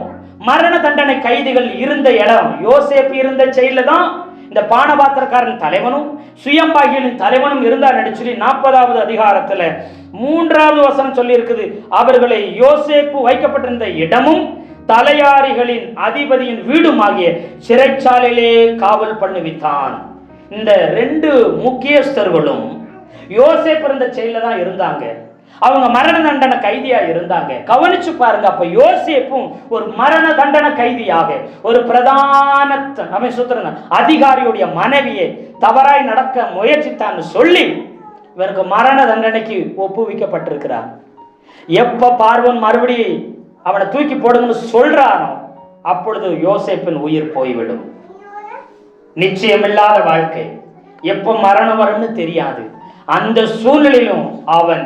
மரண தண்டனை கைதிகள் இருந்த இடம், யோசேப்பு இருந்த செயல தான் இந்த பானபாத்திரக்காரன் தலைவனும் சுயம்பாகியின் தலைவனும் இருந்தார் சொல்லி 40வது அதிகாரத்துல 3வது வசனம் சொல்லி இருக்குது. அவர்களை யோசேப்பு வைக்கப்பட்டிருந்த இடமும் தலையாரிகளின் அதிபதியின் வீடும் ஆகிய சிறைச்சாலையிலே காவல் பண்ணுவித்தான். இந்த 2 முக்கியஸ்தர்களும் யோசேப்பு இருந்த செயல தான் இருந்தாங்க. அவங்க மரண தண்டனை கைதியா இருந்தாங்க. கவனிச்சு பாருங்க. அப்ப யோசேப்பும் ஒரு மரண தண்டனை கைதியாக, ஒரு பிரதான அதிகாரியுடைய மனைவியை தவறாய் நடக்க முயற்சித்தான்னு சொல்லி இவருக்கு மரண தண்டனைக்கு ஒப்புவிக்கப்பட்டிருக்கிறார். எப்ப பார்வன் மறுபடியும் அவனை தூக்கி போடுங்கன்னு சொல்றானோ அப்பொழுது யோசேப்பின் உயிர் போய்விடும். நிச்சயமில்லாத வாழ்க்கை, எப்ப மரணம் வரும்னு தெரியாது. அந்த சூழ்நிலையிலும் அவன்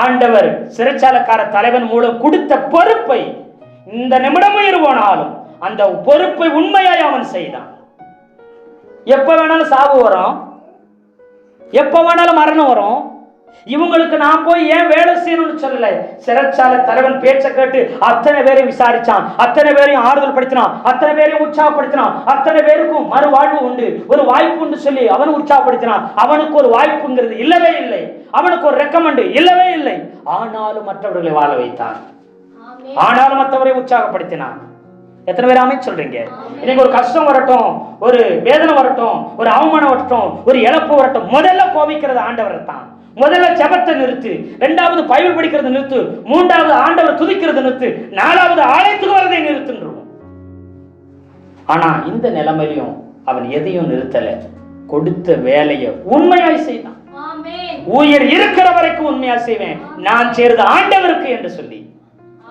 ஆண்டவர் சிறைச்சாலைக்கார தலைவன் மூலம் கொடுத்த பொறுப்பை இந்த நிமிடம் உயிர் போனாலும் அந்த பொறுப்பை உண்மையாய் அவன் செய்தான். எப்ப வேணாலும் சாவு வரும், எப்ப வேணாலும் மரணம் வரும். இவங்களுக்கு நான் போய் ஏன் வேலை செய்யணும்னு சொல்லல. சிறைச்சாலை தலைவன் பேச்சை கேட்டு அத்தனை பேரையும் விசாரிச்சான், அத்தனை பேரையும் ஆறுதல் படுத்தினான், அத்தனை பேரையும் உற்சாகப்படுத்தினான், அத்தனை பேருக்கும் மறுவாழ்வு உண்டு, ஒரு வாய்ப்பு உண்டு சொல்லி அவன் உற்சாகப்படுத்தினான். அவனுக்கு ஒரு வாய்ப்புங்கிறது இல்லவே இல்லை, அவனுக்கு ஒரு ரெக்கமெண்ட் இல்லவே இல்லை. ஆனாலும் மற்றவர்களை வாழ வைத்தான், ஆனாலும் மற்றவரை உற்சாகப்படுத்தினான். எத்தனை பேர் ஆமென் சொல்றீங்க? இன்னைக்கு ஒரு கஷ்டம் வரட்டும், ஒரு வேதனை வரட்டும், ஒரு அவமானம் வரட்டும், ஒரு இழப்பு வரட்டும், முதல்ல கோபிக்கிறது ஆண்டவரை தான். முதல்ல ஜெபத்தை நிறுத்து, 2வது பைபிள் படிக்கிறது நிறுத்து, 3வது ஆண்டவர் துதிக்கிறது நிறுத்து, 4வது ஆலயத்துக்கு வரதை நிறுத்துன்றோம். ஆனா இந்த நிலைமையிலும் அவன் எதையும் நிறுத்தல. கொடுத்த வேலையை உண்மையாய் செய்தான். உயிர் இருக்கிற வரைக்கும் உண்மையா செய்வேன், நான் சேர்ந்த ஆண்டவருக்கு என்று சொல்லி.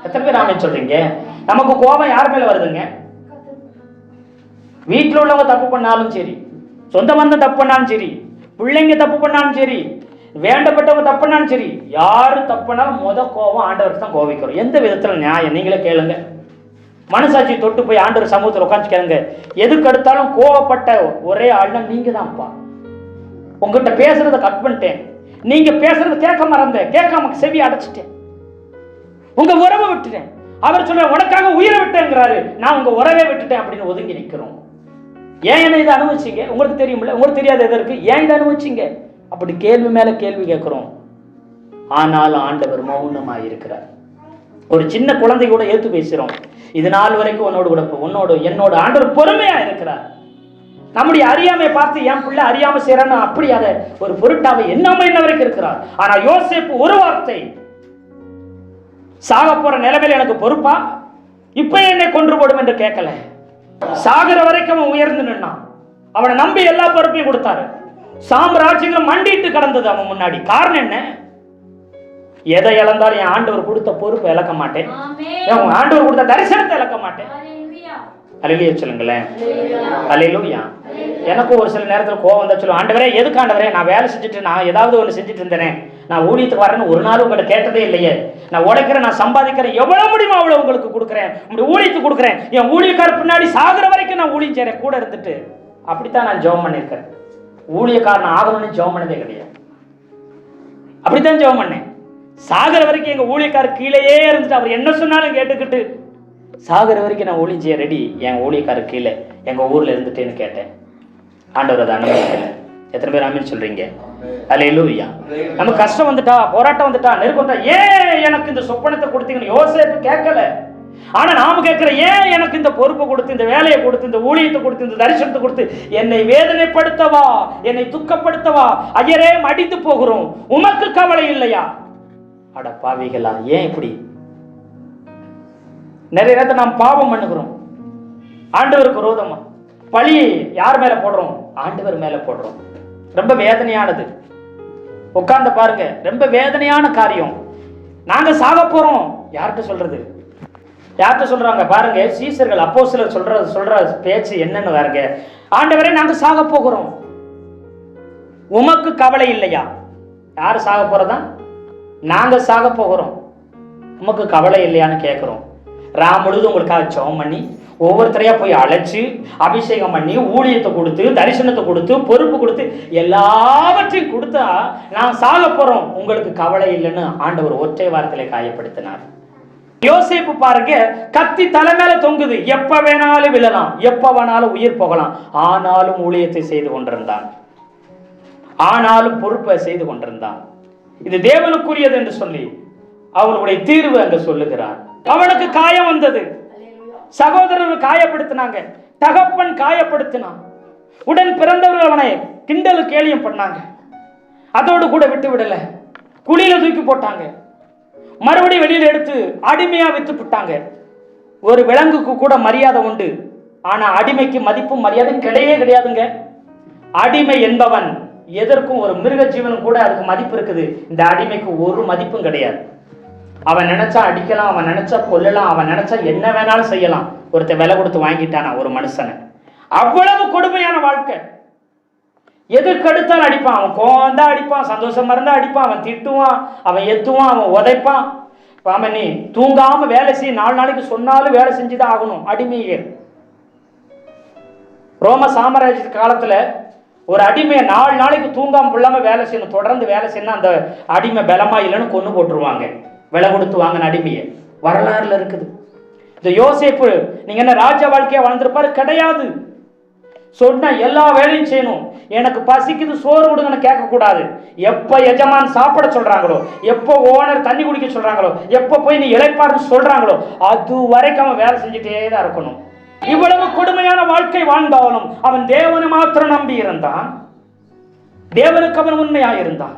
எத்தனை பேர் ஆமென் சொல்றீங்க? நமக்கு கோபம் யார் மேல வருதுங்க? வீட்டில் உள்ளவங்க தப்பு பண்ணாலும் சரி, சொந்த பந்தம் தப்பு பண்ணாலும் சரி, பிள்ளைங்க தப்பு பண்ணாலும் சரி, வேண்டப்பட்டவங்க தப்பு பண்ணாலும் சரி, யாரு தப்புனாலும் கோபம் ஆண்டவருக்கு தான் கோபிக்கிறோம். எந்த விதத்துல நியாயம்? நீங்களே கேளுங்க. மனசாட்சி தொட்டு போய் ஆண்டவர் சமூகத்தில் உட்காந்து கேளுங்க. எதுக்கு எடுத்தாலும் கோவப்பட்ட ஒரே ஆள்னா நீங்க தான்ப்பா. உங்ககிட்ட பேசுறத கட் பண்ணிட்டேன், நீங்க பேசுறத கேட்க மறந்தேன், கேட்காம செவி அடைச்சிட்டேன், உங்க உறவை விட்டுட்டேன். அவர் சொல்ற உனக்காக உயிரை விட்டேங்கிறாரு, நான் உங்க உறவை விட்டுட்டேன் அப்படின்னு ஒதுங்கி நிற்கிறோம். ஏன் என்ன இதை அனுபவிச்சீங்க? உங்களுக்கு தெரியுமில்ல, உங்களுக்கு தெரியாத எது இருக்கு? ஏன் இதை அனுபவிச்சீங்க? அப்படி கேள்வி மேல கேள்வி கேட்கிறோம். ஆனாலும் ஆண்டவர் மௌனமாக இருக்கிறார். ஒரு சின்ன குழந்தை கூட ஏத்து பேசுறோம், இது நாள் வரைக்கும் உன்னோடு கூட என்னோட ஆண்டவர் பொறுமையா இருக்கிறார். நம்முடைய அறியாமை பார்த்து என் பிள்ளை அறியாம செய்யறான்னு அப்படி அதை ஒரு பொருட்டாவை என்னமோ என்ன வரைக்கும் இருக்கிறார். ஆனா யோசேப்பு ஒரு வார்த்தை, சாக போற நிலைமையில எனக்கு பொறுப்பா, இப்ப என்னை கொன்று போடும் என்று கேட்கல. சாகிற வரைக்கும் அவன் உயர்ந்து நின்னான். அவனை நம்பி எல்லா பொறுப்பையும் கொடுத்தாரு. சாம்ராஜ்யங்களும் மண்டிட்டு கடந்தது அவன் முன்னாடி. காரணம் என்ன? எதை இழந்தாலும் என் ஆண்டவர் கொடுத்த பொறுப்பை இழக்க மாட்டேன், என் ஆண்டவர் கொடுத்த தரிசனத்தை இழக்க மாட்டேன். அல்லேலூயா சொல்லுங்களேன். அல்லேலூயா. எனக்கும் ஒரு சில நேரத்தில் கோவம் வந்தா சொல்லுவேன், ஆண்டவரே எதுக்கு ஆண்டவரே, நான் வேலை செஞ்சுட்டு நான் ஏதாவது ஒன்று செஞ்சுட்டு இருந்தேனே, நான் ஊழியத்துக்கு வரேன்னு ஒரு நாள் உங்களை கேட்டதே இல்லையே, நான் உழைக்கிறேன், நான் சம்பாதிக்கிறேன், எவ்வளவு முடியுமோ அவ்வளவு உங்களுக்கு கொடுக்குறேன், உங்களுடைய ஊழியத்துக்கு கொடுக்குறேன், என் ஊழியக்கார பின்னாடி சாகுற வரைக்கும் நான் ஊழியம் செய்றேன் கூட இருந்துட்டு. அப்படித்தான் நான் ஜெபம் பண்ணியிருக்கேன். ஊழியக்காரன் ஆகணும்னு ஜெபம் பண்ணதே கிடையாது. அப்படித்தான் ஜெபம் பண்ணேன். சாகுற வரைக்கும் எங்க ஊழியக்காரர் கீழேயே இருந்துட்டு அவர் என்ன சொன்னாலும் கேட்டுக்கிட்டு சாகுற வரைக்கும் நான் ஊழியம் செய்ய ரெடி, என் ஊழியக்காரர் கீழே எங்க ஊர்ல இருந்துட்டேன்னு கேட்டேன். ஆண்டவர் அதை அனுமதிக்கல. எத்தனை பேர் ஆமென் சொல்றீங்க? அல்லேலூயா. நமக்கு கஷ்டம் வந்துட்டா, போராட்டம் வந்துட்டா, நெருக்கம் வந்துட்டா, ஏன் எனக்கு இந்த சொப்பனத்தை கொடுத்தீங்கன்னு யோசேப்பு கேட்கல. ஆனா நாம கேட்கிற, ஏன் எனக்கு இந்த பொறுப்பை கொடுத்து, இந்த வேலையை கொடுத்து, இந்த ஊழியத்தை கொடுத்து, இந்த தரிசனத்தை கொடுத்து என்னை வேதனைப்படுத்தவா, என்னை துக்கப்படுத்தவா, ஐயரே மடித்து போகிறோம், உமக்கு கவலை இல்லையா? அட பாவிகளா, ஏன் இப்படி? நிறைய நேரத்தை நாம் பாவம் பண்ணுகிறோம், ஆண்டவருக்கு விரோதமா. பழியை யார் மேல போடுறோம்? ஆண்டவர் மேல போடுறோம். ரொம்ப வேதனையானது. உட்கார்ந்து பாருங்க, ரொம்ப வேதனையான காரியம். நாங்க சாக போறோம், யார்கிட்ட சொல்றது? யார்கிட்ட சொல்றாங்க பாருங்க, சீசர்கள் அப்போஸ்தலர் சொல்ற பேச்சு என்னன்னு பாருங்க. ஆண்டவரே நாங்க சாக போகிறோம், உமக்கு கவலை இல்லையா? யாரு சாக போறதா? நாங்க சாக போகிறோம், உமக்கு கவலை இல்லையான்னு கேட்கிறோம். ராம் முழுதும் உங்களுக்காக ஜெபம் பண்ணி, ஒவ்வொருத்தரையா போய் அழைச்சு அபிஷேகம் பண்ணி, ஊழியத்தை கொடுத்து, தரிசனத்தை கொடுத்து, பொறுப்பு கொடுத்து, எல்லாவற்றையும் கொடுத்தா நான் சாக போறோம், உங்களுக்கு கவலை இல்லைன்னு ஆண்டவர் ஒற்றை வார்த்தையில காயப்படுத்தினார். யோசேப்பு பாருங்க, கத்தி தலை மேல தொங்குது, எப்ப வேணாலும் விழலாம், எப்ப வேணாலும் உயிர் போகலாம், ஆனாலும் ஊழியத்தை செய்து கொண்டிருந்தான், ஆனாலும் பொறுப்பை செய்து கொண்டிருந்தான். இது தேவனுக்குரியது என்று சொல்லி அவனுடைய தீர்வு அங்க சொல்லுகிறார். அவனுக்கு காயம் வந்தது, சகோதரர்கள் காயப்படுத்தினாங்க, தகப்பன் காயப்படுத்தினான், உடன் பிறந்தவர்கள் அவனை கிண்டலு கேலியும் பண்ணாங்க. அதோடு கூட விட்டு விடல, குழியில தூக்கி போட்டாங்க, மறுபடியும் வெளியில எடுத்து அடிமையா வித்து விட்டாங்க. ஒரு விலங்குக்கு கூட மரியாதை உண்டு, ஆனா அடிமைக்கு மதிப்பும் மரியாதையும் கிடையவே கிடையாதுங்க. அடிமை என்பவன் எதற்கும், ஒரு மிருக ஜீவனும் கூட அதுக்கு மதிப்பு இருக்குது, இந்த அடிமைக்கு ஒரு மதிப்பும் கிடையாது. அவன் நினைச்சா அடிக்கலாம், அவன் நினைச்சா கொல்லலாம், அவன் நினைச்சா என்ன வேணாலும் செய்யலாம். ஒருத்தர் விலை கொடுத்து வாங்கிட்டானா ஒரு மனுஷனை, அவ்வளவு கொடுமையான வாழ்க்கை. எதுக்கு எடுத்தாலும் அடிப்பான், அவன் கோவம் தான் அடிப்பான், சந்தோஷமா இருந்தா அடிப்பான், அவன் திட்டுவான், அவன் எத்துவான், அவன் உதைப்பான். அவன் நீ தூங்காம வேலை செய்ய 4 நாளைக்கு சொன்னாலும் வேலை செஞ்சுதான் ஆகணும். அடிமையே ரோம சாம்ராஜ்ய காலத்துல ஒரு அடிமையை 4 நாளைக்கு தூங்காம இல்லாம வேலை செய்யணும், தொடர்ந்து வேலை செய்யணும். அந்த அடிமை பலமா இல்லைன்னு கொண்டு போட்டுருவாங்க, விலை கொடுத்து வாங்கின அடிமையை. வரலாறுல இருக்குது. இந்த யோசேப்பு நீங்க என்ன ராஜ வாழ்க்கையா வாழ்ந்திருப்பாரு? கிடையாது. சொன்ன எல்லா வேலையும் செய்யணும். எனக்கு பசிக்குது சோறு கொடுங்கன்னு கேட்கக்கூடாது. எப்போ எஜமான் சாப்பிட சொல்றாங்களோ, எப்போ ஓனர் தண்ணி குடிக்க சொல்றாங்களோ, எப்போ போய் நீ இளைப்பாருன்னு சொல்றாங்களோ, அது வரைக்கும் அவன் வேலை செஞ்சுட்டே தான் இருக்கணும். இவ்வளவு கொடுமையான வாழ்க்கை வாழ்ந்தாலும் அவன் தேவனை மாத்திரம் நம்பி இருந்தான், தேவனுக்கு அவன் உண்மையாக இருந்தான்.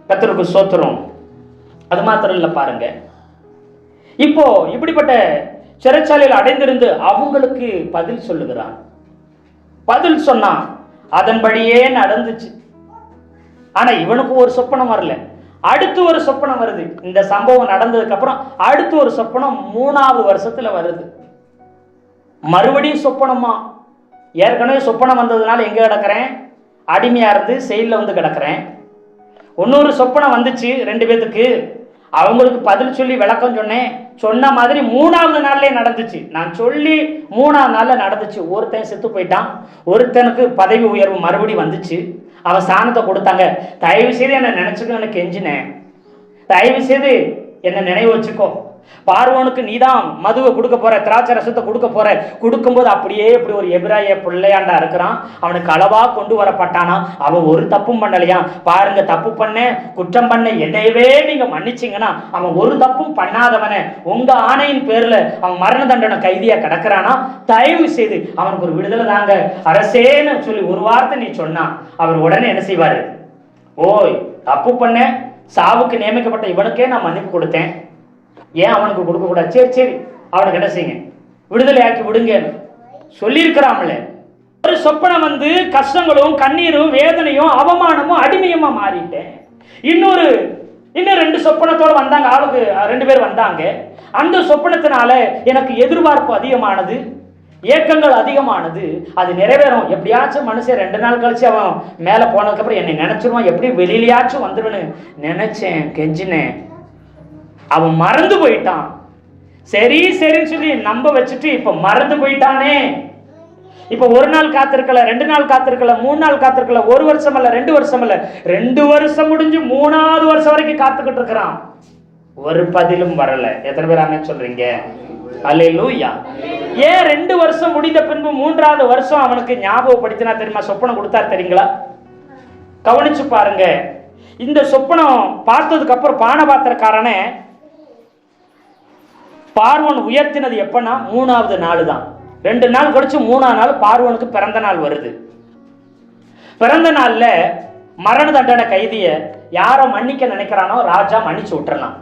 கர்த்தருக்கு ஸ்தோத்திரம். அது மாத்திரம் இல்லை பாருங்க, இப்போ இப்படிப்பட்ட சிறைச்சாலையில் அடைந்திருந்து அவங்களுக்கு பதில் சொல்லுகிறான். பதில் சொன்னா அதன்படியே நடந்துச்சு. ஆனா இவனுக்கு ஒரு சொப்பனம் வரல, அடுத்து ஒரு சொப்பனம் வருது. இந்த சம்பவம் நடந்ததுக்கு அப்புறம் அடுத்து ஒரு சொப்பனம் 3வது வருஷத்துல வருது. மறுபடியும் சொப்பனமா, ஏற்கனவே சொப்பனம் வந்ததுனால எங்க கிடக்கிறேன், அடிமையா இருந்து செயலில் வந்து கிடக்கிறேன். இன்னொரு சொப்பனம் வந்துச்சு 2 பேத்துக்கு, அவங்களுக்கு பதில் சொல்லி விளக்கம் சொன்னேன். சொன்ன மாதிரி 3வது நாள்லயே நடந்துச்சு. நான் சொல்லி 3வது நாள்ல நடந்துச்சு. ஒருத்தன் செத்து போயிட்டான், ஒருத்தனுக்கு பதவி உயர்வு மறுபடி வந்துச்சு. அவன் ஸ்தானத்தை கொடுத்தாங்க. தயவு செய்து என்ன நினைச்சுக்கோ, எனக்கு கெஞ்சினேன், தயவு செய்து என்ன நினைவு வச்சுக்கோ, பார்வோனுக்கு நீதான் மதுவை கொடுக்க போற, திராட்சை ரசத்தை கொடுக்க போற. கொடுக்கும்போது அப்படியே இப்படி ஒரு எபிராய பிள்ளையாண்டா இருக்கிறான், அவனுக்கு அளவா கொண்டு வரப்பட்டானா. அவன் ஒரு தப்பும் பண்ணலையா. பாருங்க, தப்பு பண்ண குற்றம் பண்ண என்னையவே நீங்க மன்னிச்சிங்கன்னா, அவன் ஒரு தப்பும் பண்ணாதவன உங்க ஆணையின் பேர்ல அவன் மரண தண்டனை கைதியா கிடக்கிறானா, தயவு செய்து அவனுக்கு ஒரு விடுதலை தாங்க அரசேன்னு சொல்லி ஒரு வார்த்தை நீ சொன்னா அவர் உடனே என்ன செய்வாரு? ஓய், தப்பு பண்ண சாவுக்கு நியமிக்கப்பட்ட இவனுக்கே நான் மன்னிப்பு கொடுத்தேன், ஏன் அவனுக்கு கொடுக்க கூடாது? சரி சரி, அவனுக்கு என்ன செய்யுங்க, விடுதலை ஆக்கி விடுங்க சொல்லியிருக்கிறாமல. ஒரு சொப்பனம் வந்து கஷ்டங்களும் கண்ணீரும் வேதனையும் அவமானமும் அடிமையுமா மாறிட்டேன். இன்னும் 2 சொப்பனத்தோட வந்தாங்க, ஆளுக்கு 2 பேர் வந்தாங்க. அந்த சொப்பனத்தினால எனக்கு எதிர்பார்ப்பு அதிகமானது, ஏக்கங்கள் அதிகமானது. அது நிறைவேறும், எப்படியாச்சும் மனுஷன் 2 நாள் கழிச்சு அவன் மேல போனதுக்கு அப்புறம் என்னை நினைச்சிருவான், எப்படி வெளியிலயாச்சும் வந்துருவேன்னு நினைச்சேன், கெஞ்சினேன். அவன் மறந்து போயிட்டான். சரி சரின்னு சொல்லி நம்ப வச்சுட்டு இப்ப மறந்து போயிட்டானே. இப்ப 1 நாள் காத்திருக்கல, 2 நாள் காத்திருக்கல, 3 நாள் காத்திருக்கல, 1 வருஷம் இல்ல, 2 வருஷம் இல்ல, 2 வருஷம் முடிஞ்சு 3ஆவது வருஷம் வரைக்கும் காத்துக்கிட்டு இருக்கிறான். ஒரு பதிலும் வரல. எத்தனை பேர் ஆமென் சொல்றீங்க? அல்லேலூயா. ஏன் 2 வருஷம் முடிந்த பின்பு 3ஆவது வருஷம் அவனுக்கு ஞாபகப்படுத்தினா தெரியுமா? சொப்பனம் கொடுத்தாரு தெரியுங்களா? கவனிச்சு பாருங்க. இந்த சொப்பனம் பார்த்ததுக்கு அப்புறம் பானபாத்திரக்காரனே பார்வோன் உயர்த்தினது எப்பன்னா 3ஆவது நாள் தான். 2 நாள் கழிச்சு 3ஆம் நாள் பார்வோனுக்கு பிறந்த நாள் வருது. பிறந்த நாள்ல மரண தண்டனை கைதிய யாரை மன்னிக்க நினைக்கிறானோ ராஜா மன்னிச்சு விட்டுறலாம்,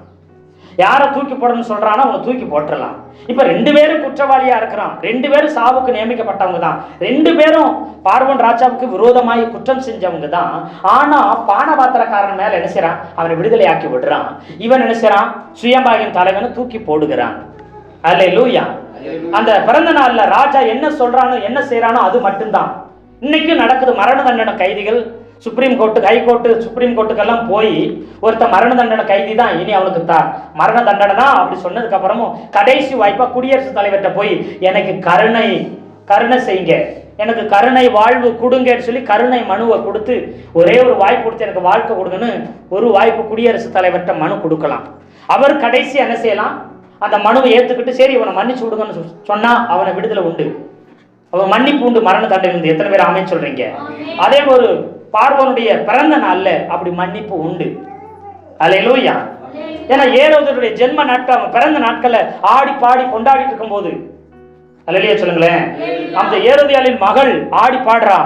யாரை தூக்கி போடணும்னு சொல்றானோ அவனை தூக்கி போட்டுடலாம். இப்ப 2 பேரும் குற்றவாளியா இருக்கிறான், 2 பேரும் சாவுக்கு நியமிக்கப்பட்டவங்க தான், 2 பேரும் பார்வோன் ராஜாவுக்கு விரோதமாய் குற்றம் செஞ்சவங்க தான். ஆனா பானபாத்திரக்காரன் மேல என்ன செய்யறான்? அவனை விடுதலை ஆக்கி விடுறான். இவன் என்ன செய்யறான்? சுயம்பாகின் தலைவனை தூக்கி போடுகிறான். அல்லேலூயா. அந்த பிறந்த நாள்ல ராஜா என்ன சொல்றானோ என்ன செய்யறானோ அது மட்டும்தான் இன்னைக்கு நடக்குது. மரண தண்டனை கைதிகள் சுப்ரீம் கோர்ட்டு, ஹைகோர்ட்டு, சுப்ரீம் கோர்ட்டுக்கெல்லாம் போய் ஒருத்த மரண தண்டனை கைதி தான், இனி அவனுக்கு மரண தண்டனை தான் அப்படி சொன்னதுக்கு அப்புறமும் கடைசி வாய்ப்பா குடியரசுத் தலைவர்கிட்ட போய் எனக்கு கருணை செய்யுங்க, எனக்கு கருணை வாழ்வு கொடுங்கன்னு சொல்லி கருணை மனுவை கொடுத்து ஒரே ஒரு வாய்ப்பு கொடுத்து எனக்கு வாழ்க்கை கொடுங்கன்னு ஒரு வாய்ப்பு குடியரசுத் தலைவர்கிட்ட மனு கொடுக்கலாம். அவர் கடைசி என்ன செய்யலாம்? அந்த மனுவை ஏற்றுக்கிட்டு சரி இவனை மன்னிச்சு விடுங்கன்னு சொன்னா அவனை விடுதலை உண்டு, அவன் மன்னிப்பு உண்டு மரண தண்டனை இருந்து. எத்தனை பேர் ஆமென் சொல்றீங்க? அதே ஒரு பார்வோனுடைய பிறந்த நாள்ல அப்படி மன்னிப்பு உண்டு. அல்லேலூயா. ஏன்னா ஏரோதுடைய ஜென்ம நாட்கள், அவன் பிறந்த நாட்களை ஆடி பாடி கொண்டாடிட்டு இருக்கும் போது, அல்லேலூயா சொல்லுங்களேன், அந்த ஏரோதியாளின் மகள் ஆடி பாடுறா,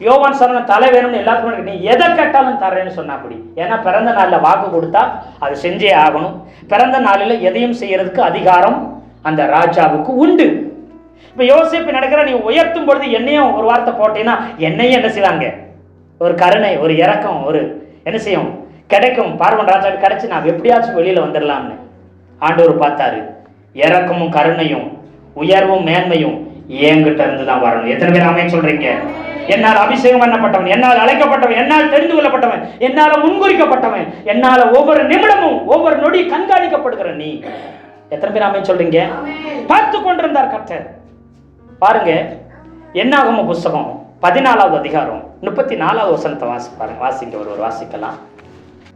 யோவான் சரண தலை வேணும்னு எல்லாத்துக்கும் நீ எதை கேட்டாலும் தரேன்னு சொன்னா அப்படி. ஏன்னா பிறந்த நாள்ல வாக்கு கொடுத்தா அது செஞ்சே ஆகணும். பிறந்த நாளில் எதையும் செய்யறதுக்கு அதிகாரம் அந்த ராஜாவுக்கு உண்டு. இப்ப யோசேப்பு நடக்கிற நீ உயர்த்தும் பொழுது என்னையும் ஒரு வார்த்தை போட்டீங்கன்னா என்னையும் என்ன செய்வாங்க? ஒரு கருணை, ஒரு இரக்கம், ஒரு என்ன செய்யும் கிடைக்கும். பார்வன் ராஜா கிடைச்சி நான் எப்படியாச்சும் வெளியில வந்துடலாம்னு ஆண்டவர் பார்த்தாரு. இரக்கமும் கருணையும் உயர்வும் மேன்மையும் என்கிட்ட இருந்து தான் வரணும். எத்தனை பேர் ஆமென் சொல்றீங்க? என்னால் அபிஷேகம் பண்ணப்பட்டவன், என்னால் அழைக்கப்பட்டவன், என்னால் தெரிந்து கொள்ளப்பட்டவன், என்னால முன்குறிக்கப்பட்டவன், என்னால ஒவ்வொரு நிமிடமும் ஒவ்வொரு நொடி கண்காணிக்கப்படுகிற நீ. எத்தனை பேர் ஆமென் சொல்றீங்க? பார்த்து கொண்டிருந்தார் கர்த்தர். பாருங்க, என்னாகம புஸ்தகம் 14வது அதிகாரம் 34வது வசனத்தை வாசிங்க. ஒருவர் வாசிக்கலாம்.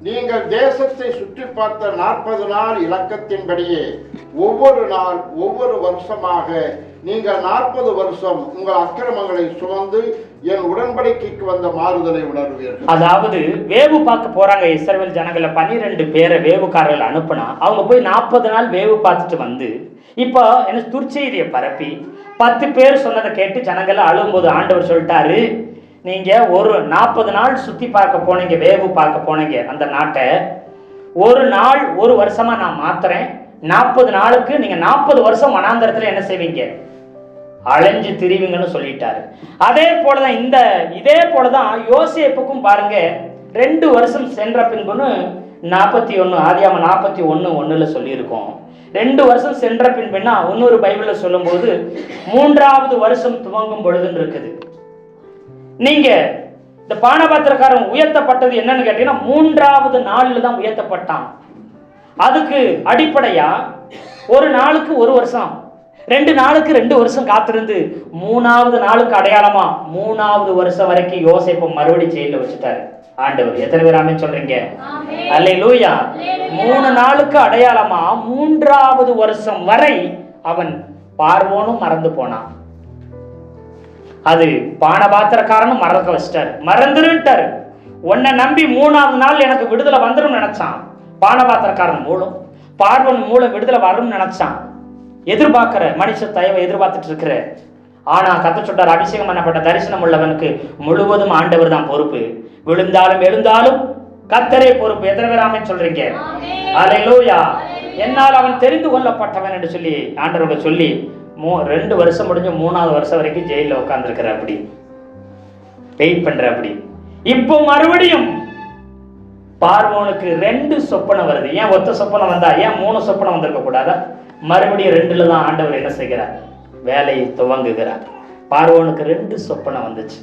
நீங்கள் தேசத்தை சுற்றி பார்த்த 40 நாள் இலக்கத்தின்படியே ஒவ்வொரு நாள் ஒவ்வொரு வருஷமாக நீங்கள் 40 வருஷம் உங்கள் அக்கிரமங்களை சுமந்து என் உடன்படிக்கைக்கு வந்த மாறுதலை உணர்வீர்கள். அதாவது வேவு பார்க்க போறாங்க இஸ்ரவேல் ஜனங்களை. 12 பேரை வேவுக்காரர்கள் அனுப்புனா அவங்க போய் 40 நாள் வேவு பார்த்துட்டு வந்து இப்போ என்ன துர்ச்செய்தியை பரப்பி 10 பேர் சொன்னதை கேட்டு ஜனங்களை அழும்போது ஆண்டவர் சொல்லிட்டாரு, நீங்க ஒரு 40 நாள் சுத்தி பார்க்க போனீங்க, வேவு பார்க்க போனீங்க அந்த நாட்டை, ஒரு நாள் ஒரு வருஷமா நான் மாத்துறேன். 40 நாளுக்கு நீங்க 40 வருஷம் வனாந்தரத்துல என்ன செய்வீங்க? அலைஞ்சு திரிவீங்கன்னு சொல்லிட்டாரு. அதே போலதான் இதே போலதான் யோசேப்புக்கும் பாருங்க. 2 வருஷம் சென்ற பின்புன்னு 41 ஆதியாகமம் 41:1 சொல்லியிருக்கோம். 2 வருஷம் சென்ற பின்புன்னா இன்னொரு பைபிள்ல சொல்லும் போது 3ஆவது வருஷம் துவங்கும் பொழுதுன்னு இருக்குது. நீங்க இந்த பானபாத்திரக்காரன் உயர்த்தப்பட்டது என்னன்னு கேட்டீங்கன்னா 3ஆவது நாள்ல தான் உயர்த்தப்பட்டான். அதுக்கு அடிப்படையா ஒரு நாளுக்கு 1 வருஷம், 2 நாளுக்கு 2 வருஷம் காத்திருந்து 3வது நாளுக்கு அடையாளமா 3வது வருஷம் வரைக்கும் யோசேப்பை மறுபடி ஜெயில வச்சுட்டாரு ஆண்டவர். எத்தனை பேர் ஆமென் சொல்றீங்க? அல்லேலூயா. 3 நாளுக்கு அடையாளமா 3வது வருஷம் வரை அவன் பார்வோனும் மறந்து போனான். அது பானபாத்திரக்காரனும் மறக்க வச்சிட்டாரு, மறந்துருட்டாரு. உன்னை நம்பி 3வது நாள் எனக்கு விடுதலை வந்துடும் நினைச்சான். பானபாத்திரக்காரன் மூலம் பார்வன் மூலம் விடுதலை வரும் நினைச்சான். எதிர்பார்க்கிற மனுஷ தயவை எதிர்பார்த்துட்டு இருக்கிற. ஆனா கர்த்தர் சொல்றார், அபிஷேகம் பண்ணப்பட்ட தரிசனம் உள்ளவனுக்கு முழுவதும் ஆண்டவர் தான் பொறுப்பு. விழுந்தாலும் எழுந்தாலும் கர்த்தரே பொறுப்பு. எத்தனை பேர் ஆமென் சொல்றீங்க? அல்லேலூயா. என்னால் அவன் தெரிந்து கொள்ளப்பட்டவன் என்று சொல்லி ஆண்டவர்கள் சொல்லி 2 வருஷம் முடிஞ்சு 3வது வருஷம் வரைக்கும் ஜெயில உட்கார்ந்துருக்கிற. அப்படி வெயிட் பண்ற. அப்படி இப்போ மறுபடியும் பார்வோனுக்கு 2 சொப்பனம் வருது. ஏன் ஒத்த சொப்பனம் வந்தா? ஏன் 3 சொப்பனம் வந்திருக்க கூடாதா? மறுபடியும் 2ல தான் ஆண்டவர் என்ன செய்கிறார்? வேலையை துவங்குகிறார். பார்வோனுக்கு 2 சொப்பனம் வந்துச்சு.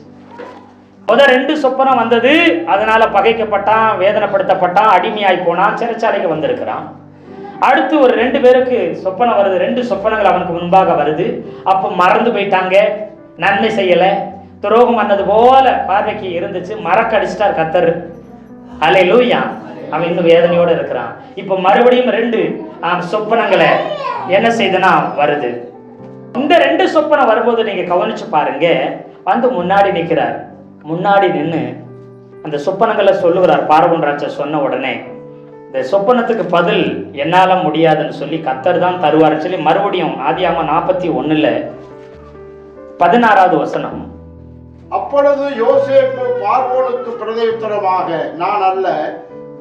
2 சொப்பனம் வந்தது. அதனால பகைக்கப்பட்டான், வேதனைப்படுத்தப்பட்டான், அடிமையாய் போனான், சிறைச்சாலைக்கு வந்திருக்கிறான். அடுத்து ஒரு 2 பேருக்கு சொப்பனம் வருது. 2 சொப்பனங்கள் அவனுக்கு முன்பாக வருது. அப்போ மறந்து போயிட்டாங்க, நன்மை செய்யல, துரோகம் பண்ணது போல பார்வைக்கு இருந்துச்சு. மறக்கடிச்சிட்டார் கர்த்தர். அல்லேலூயா. அவன் இன்னும் வேதனையோட இருக்கிறான். இப்ப மறுபடியும் 2 சொப்பனங்களை என்ன செய்தனா வருது. இந்த 2 சொப்பனம் வரும்போது நீங்க கவனிச்சு பாருங்க. வந்து முன்னாடி நிற்கிறார். முன்னாடி நின்று அந்த சொப்பனங்களை சொல்லுகிறார். பார்வோன் ராஜா சொன்ன உடனே இந்த சொப்பனத்துக்கு பதில் என்னால முடியாதுன்னு சொல்லி கர்த்தர் தான் தருவார் சொல்லி மறுபடியும் ஆதியாகமம் 41 16வது வசனம். அப்பொழுது யோசேப்பு பார்வோனுக்கு பிரதியுத்தரமாக, நான் அல்ல,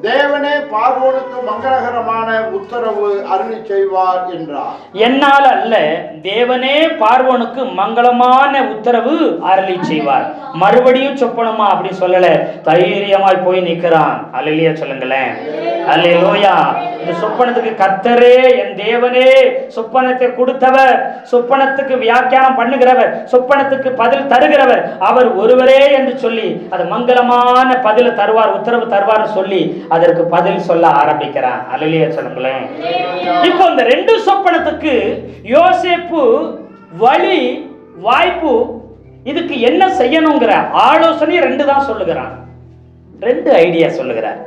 தேவனே பார்வோனுக்கு மங்களகரமான உத்தரவு அருளி செய்வார் என்றார். என்னால் அல்ல, தேவனே பார்வோனுக்கு மங்களமான உத்தரவு அருளி செய்வார். மறுபடியும் சொப்பனமா அப்படி சொல்லல, தைரியமாய் போய் நிற்கிறான். அல்லேலூயா சொல்லுங்களேன். அல்லேலூயா. இந்த சொப்பனத்துக்கு கர்த்தரே, என் தேவனே சொப்பனத்தை கொடுத்தவர், சொப்பனத்துக்கு வியாக்கியானம் பண்ணுகிறவர், சொப்பனத்துக்கு பதில் தருகிறவர் அவர் ஒருவரே என்று சொல்லி அது மங்களமான பதில் தருவார், உத்தரவு தருவார் சொல்லி அதற்கு பதில் சொல்ல ஆரம்பிக்கிறான். அல்லேலூயா சொல்லுங்களேன். இப்போ இந்த 2 சொப்பனத்துக்கு யோசேப்பு வழி வாய்ப்பு, இதுக்கு என்ன செய்யணுங்கிற ஆலோசனை 2 தான் சொல்லுகிறான். 2 ஐடியா சொல்லுகிறார்.